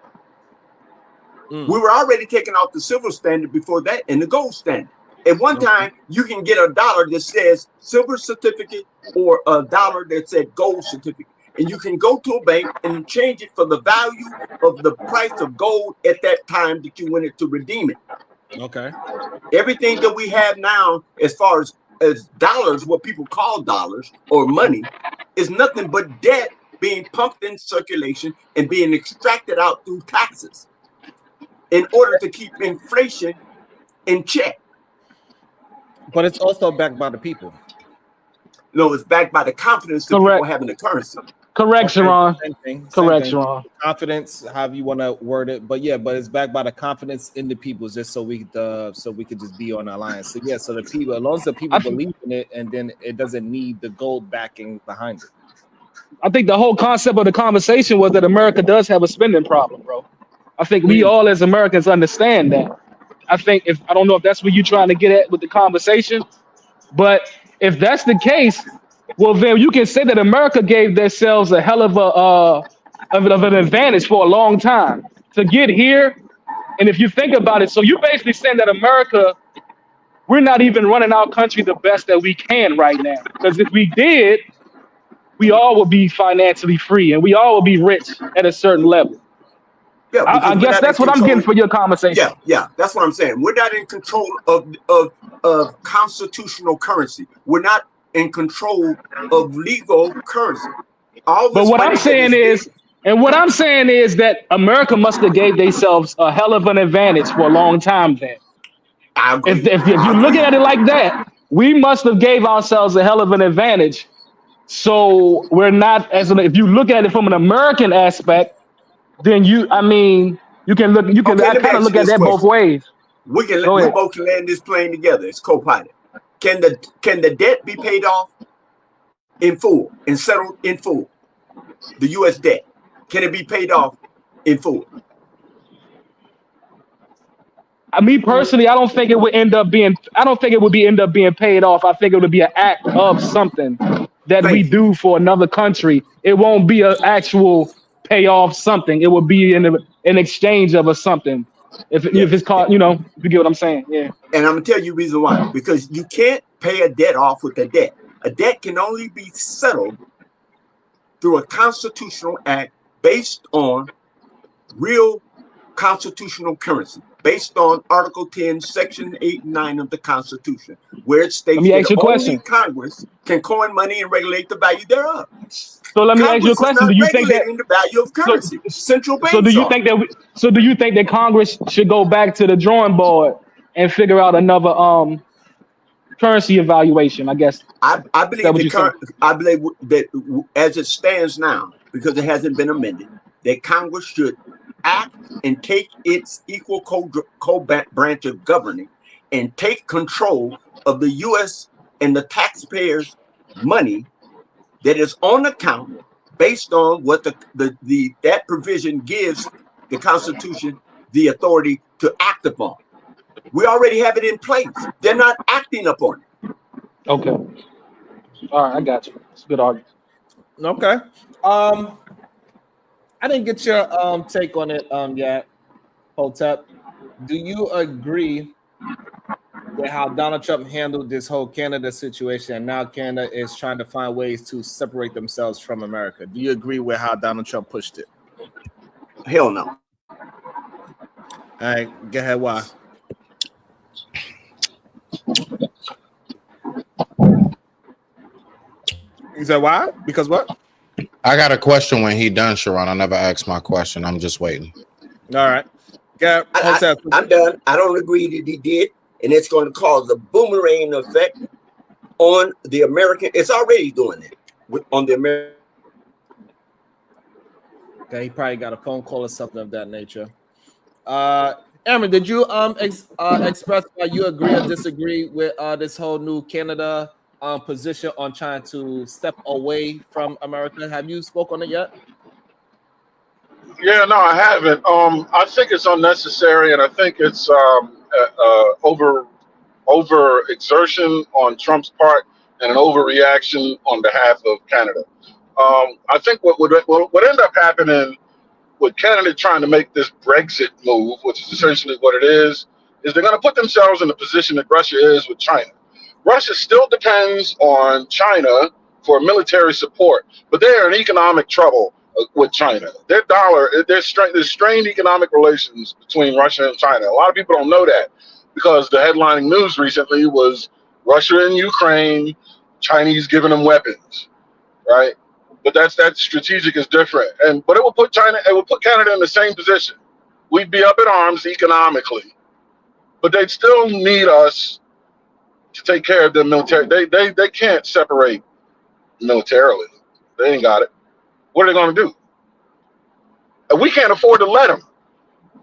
We were already taking off the silver standard before that and the gold standard. At one time, you can get a dollar that says silver certificate or a dollar that said gold certificate. And you can go to a bank and change it for the value of the price of gold at that time that you wanted to redeem it. Okay. Everything that we have now, as far as dollars, what people call dollars or money, is nothing but debt being pumped in circulation and being extracted out through taxes in order to keep inflation in check. But it's also backed by the people. No, it's backed by the confidence that people have in the currency. Correct, Sharon. Correct, Sharon. Confidence, however you want to word it, but it's backed by the confidence in the people, just so we could just be on alliance. So so the people, as long as the people believe in it, and then it doesn't need the gold backing behind it. I think the whole concept of the conversation was that America does have a spending problem, bro. I think we all as Americans understand that. I don't know if that's what you're trying to get at with the conversation, but if that's the case, well, then you can say that America gave themselves a hell of an advantage for a long time to get here. And if you think about it, so you're basically saying that America, we're not even running our country the best that we can right now. Because if we did, we all would be financially free and we all would be rich at a certain level. Yeah, I guess that's what I'm getting for your conversation. Yeah, that's what I'm saying. We're not in control of constitutional currency. We're not in control of legal currency. But what I'm saying is that America must have gave themselves a hell of an advantage for a long time then. If you're looking at it like that, we must have gave ourselves a hell of an advantage. So we're not, if you look at it from an American aspect, then you can kind of look at that both ways. We both can land this plane together. It's co-pilot. Can the debt be paid off in full and settled in full? The U.S. debt, can it be paid off in full? Me personally, I don't think it would end up being paid off. I think it would be an act of something that we do for another country. It won't be an actual pay off something. It would be in exchange of a something. If it's called, you know, you get what I'm saying. Yeah. And I'm gonna tell you the reason why. Because you can't pay a debt off with a debt. A debt can only be settled through a constitutional act based on real constitutional currency, based on Article 10, Section 8 and 9 of the Constitution, where it states that only Congress can coin money and regulate the value thereof. So let me ask you a Congress question. is Do not you think that regulating the value of currency? Central banks so do you are. think that do you think that Congress should go back to the drawing board and figure out another currency evaluation? I guess I believe that as it stands now, because it hasn't been amended, that Congress should act and take its equal co-branch of governing and take control of the U.S. and the taxpayers' money that is on account based on what that provision gives the Constitution the authority to act upon. We already have it in place. They're not acting upon it. Okay. All right, I got you. It's a good argument. Okay. I didn't get your take on it yet, Hotep. Do you agree with how Donald Trump handled this whole Canada situation, and now Canada is trying to find ways to separate themselves from America? Do you agree with how Donald Trump pushed it? Hell no. All right, go ahead. Why? You said why? Because what? I got a question when he done, Sharon. I never asked my question. I'm just waiting. All right. Yeah, I'm done. I don't agree that he did, and it's going to cause a boomerang effect on the American. It's already doing it on the American. Okay, he probably got a phone call or something of that nature. Aaron, did you express why you agree or disagree with this whole new Canada position on trying to step away from America? Have you spoke on it yet? Yeah, no, I haven't. I think it's unnecessary, and I think it's over exertion on Trump's part and an overreaction on behalf of Canada. I think what end up happening with Canada trying to make this Brexit move, which is essentially what it is they're going to put themselves in the position that Russia is with China. Russia still depends on China for military support, but they are in economic trouble with China. Their dollar, there's strained economic relations between Russia and China. A lot of people don't know that because the headlining news recently was Russia and Ukraine, Chinese giving them weapons, right? But that strategic is different, but it will put Canada in the same position. We'd be up in arms economically, but they'd still need us to take care of their military. They can't separate militarily. They ain't got it. What are they going to do? And we can't afford to let them,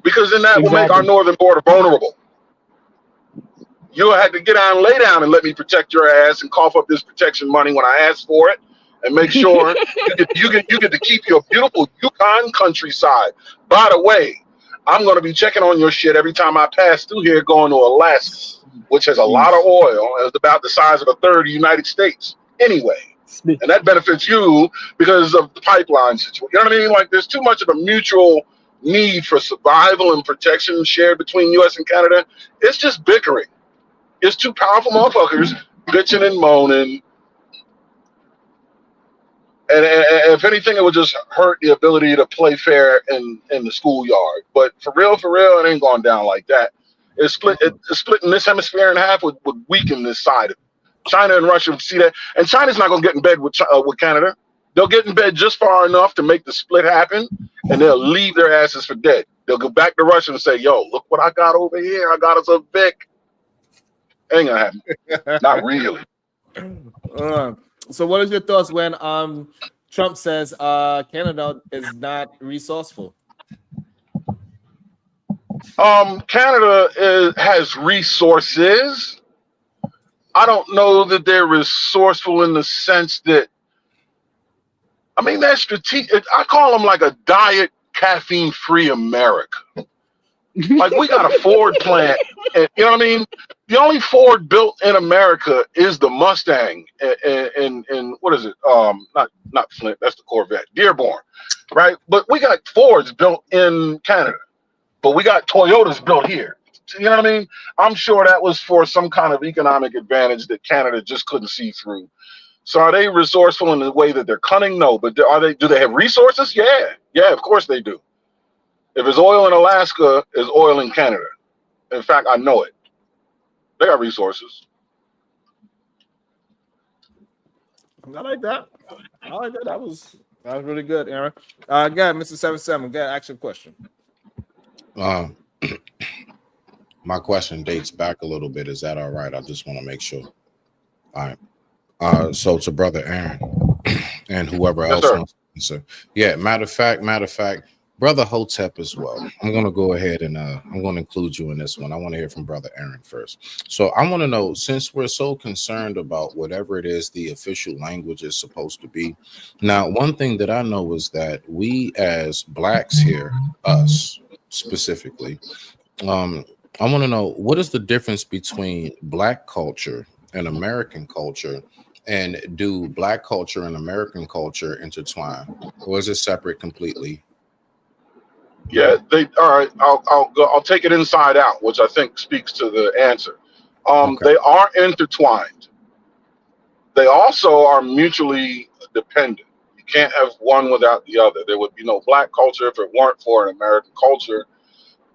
because then that will make our northern border vulnerable. You'll have to get down and lay down and let me protect your ass and cough up this protection money when I ask for it, and make sure you get to keep your beautiful Yukon countryside. By the way, I'm going to be checking on your shit every time I pass through here going to Alaska, which has a lot of oil and is about the size of a third of the United States anyway. And that benefits you because of the pipeline situation. You know what I mean? Like, there's too much of a mutual need for survival and protection shared between U.S. and Canada. It's just bickering. It's two powerful motherfuckers bitching and moaning. And if anything, it would just hurt the ability to play fair in the schoolyard. But for real, it ain't going down like that. It's splitting this hemisphere in half would weaken this side of it. China and Russia would see that, and China's not going to get in bed with Canada. They'll get in bed just far enough to make the split happen, and they'll leave their asses for dead. They'll go back to Russia and say, "Yo, look what I got over here. I got us a Vic." Ain't gonna happen. Not really. So, what is your thoughts when Trump says Canada is not resourceful? Canada has resources. I don't know that they're resourceful in the sense that, I mean, they're strategic. I call them like a diet caffeine-free America. Like, we got a Ford plant, and, you know what I mean? The only Ford built in America is the Mustang, and what is it? Not Flint, that's the Corvette, Dearborn, right? But we got Fords built in Canada. but we got Toyotas built here. You know what I mean? I'm sure that was for some kind of economic advantage that Canada just couldn't see through. So are they resourceful in the way that they're cunning? No, but do they have resources? Yeah, of course they do. If there's oil in Alaska, there's oil in Canada. In fact, I know it. They got resources. I like that. That was really good, Aaron. Go ahead, Mr. 77. Go ahead, ask your question. My question dates back a little bit. Is that all right? I just want to make sure. All right. So to Brother Aaron and whoever else wants to answer. Yeah, matter of fact, Brother Hotep as well. I'm going to go ahead and I'm going to include you in this one. I want to hear from Brother Aaron first. So I want to know, since we're so concerned about whatever it is the official language is supposed to be. Now, one thing that I know is that we as blacks here, us specifically, I want to know, what is the difference between black culture and American culture? And do black culture and American culture intertwine, or is it separate completely? Yeah, all right. I'll take it inside out, which I think speaks to the answer. They are intertwined. They also are mutually dependent. You can't have one without the other. There would be no black culture if it weren't for an American culture,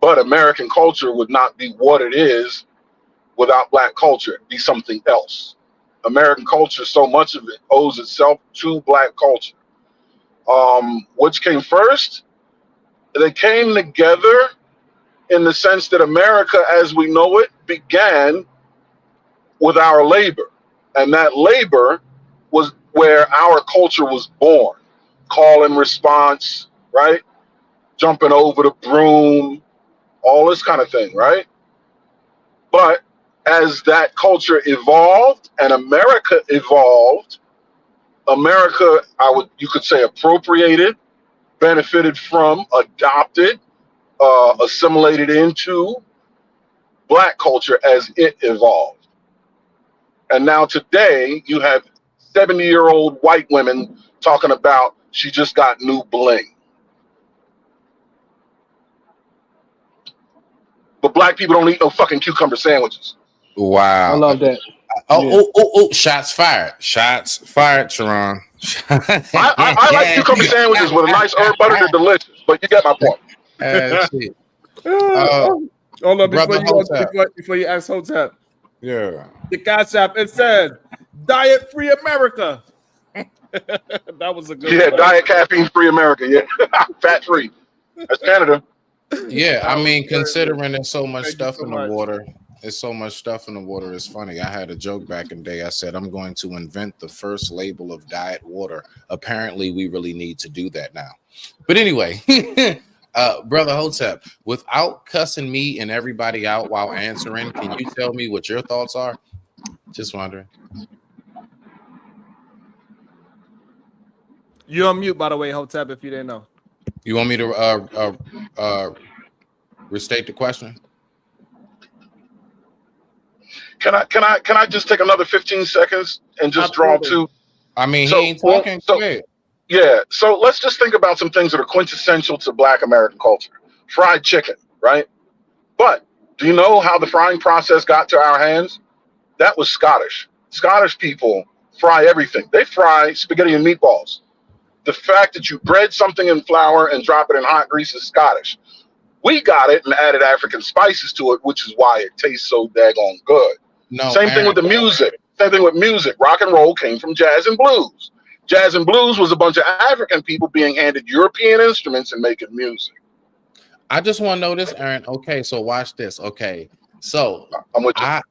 but American culture would not be what it is without black culture. It'd be something else. American culture, so much of it owes itself to black culture. Which came first? They came together in the sense that America, as we know it, began with our labor. And that labor was where our culture was born. Call and response, right? Jumping over the broom, all this kind of thing, right? But as that culture evolved and America evolved, America, you could say, appropriated, benefited from, adopted, assimilated into black culture as it evolved. And now today you have 70-year-old white women talking about she just got new bling. But black people don't eat no fucking cucumber sandwiches. Wow. I love that. Oh, shots fired. Shots fired, Sharon. I like cucumber sandwiches with a nice herb butter. They're delicious, but you get my point. Shit. Hold on, before you ask Hotep. Yeah. The Cash App, it says Diet Free America. That was a good one. Diet Caffeine Free America. Yeah. Fat free. That's Canada. Yeah, I mean, considering there's so much stuff in the water. There's so much stuff in the water. It's funny. I had a joke back in the day. I said, I'm going to invent the first label of diet water. Apparently, we really need to do that now. But anyway, Brother Hotep, without cussing me and everybody out while answering, can you tell me what your thoughts are? Just wondering. You're on mute, by the way, Hotep, if you didn't know. You want me to restate the question? Can I just take another 15 seconds and just draw two? I mean, he ain't talking. Yeah. So let's just think about some things that are quintessential to Black American culture. Fried chicken, right? But do you know how the frying process got to our hands? That was Scottish. Scottish people fry everything. They fry spaghetti and meatballs. The fact that you bread something in flour and drop it in hot grease is Scottish. We got it and added African spices to it, which is why it tastes so daggone good. No, Same thing with the music. Same thing with music. Rock and roll came from jazz and blues. Jazz and blues was a bunch of African people being handed European instruments and making music. I just want to know this, Aaron. Okay, so watch this. Okay, so I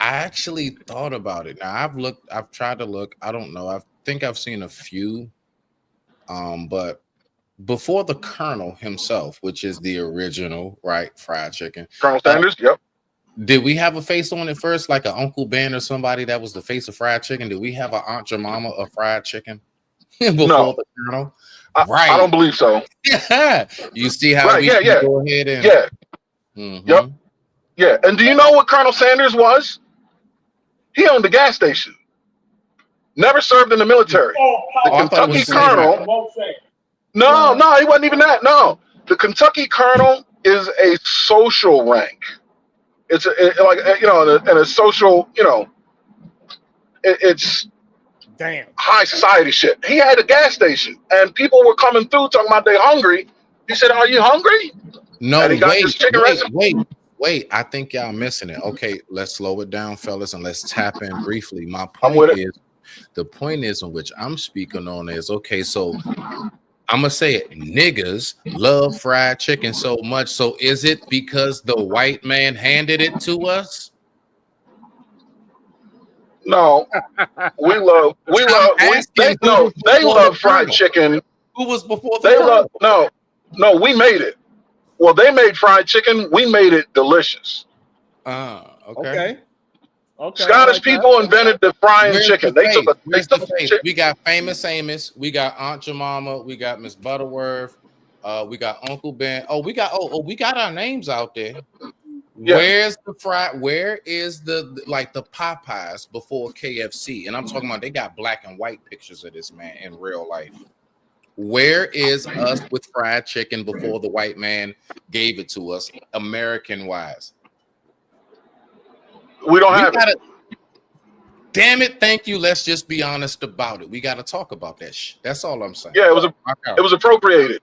actually thought about it. Now I've tried to look. I don't know. I think I've seen a few, but before the Colonel himself, which is the original, right, fried chicken. Colonel Sanders, yep. Did we have a face on it first, like an Uncle Ben or somebody that was the face of fried chicken? Did we have an Aunt Jemima of fried chicken before the Colonel? Right. I don't believe so. Yeah. You see how we go ahead and Yep. Yeah. And do you know what Colonel Sanders was? He owned a gas station. Never served in the military. The Kentucky Colonel. No, he wasn't even that. No. The Kentucky Colonel is a social rank. It's like and a social, it's damn high society shit. He had a gas station, and people were coming through talking about they hungry. He said, "Are you hungry?" No, and he got this chicken recipe. Wait. I think y'all missing it. Okay, let's slow it down, fellas, and let's tap in briefly. My I'm point with is, the point is in which I'm speaking on is, okay, so I'm gonna say it. Niggas love fried chicken so much. So is it because the white man handed it to us? No, they love fried chicken. Who was before the colonel? No, we made it. Well, they made fried chicken. We made it delicious. Okay. Scottish people invented the frying chicken. They took We got Famous Amos. We got Aunt Jemima. We got Miss Butterworth. We got Uncle Ben. We got our names out there. Yeah. Where's the fried? Where is the Popeyes before KFC? And I'm talking about they got black and white pictures of this man in real life. Where is us with fried chicken before the white man gave it to us, American wise? We don't have it. Damn it! Thank you. Let's just be honest about it. We got to talk about that. That's all I'm saying. Yeah, it was appropriated.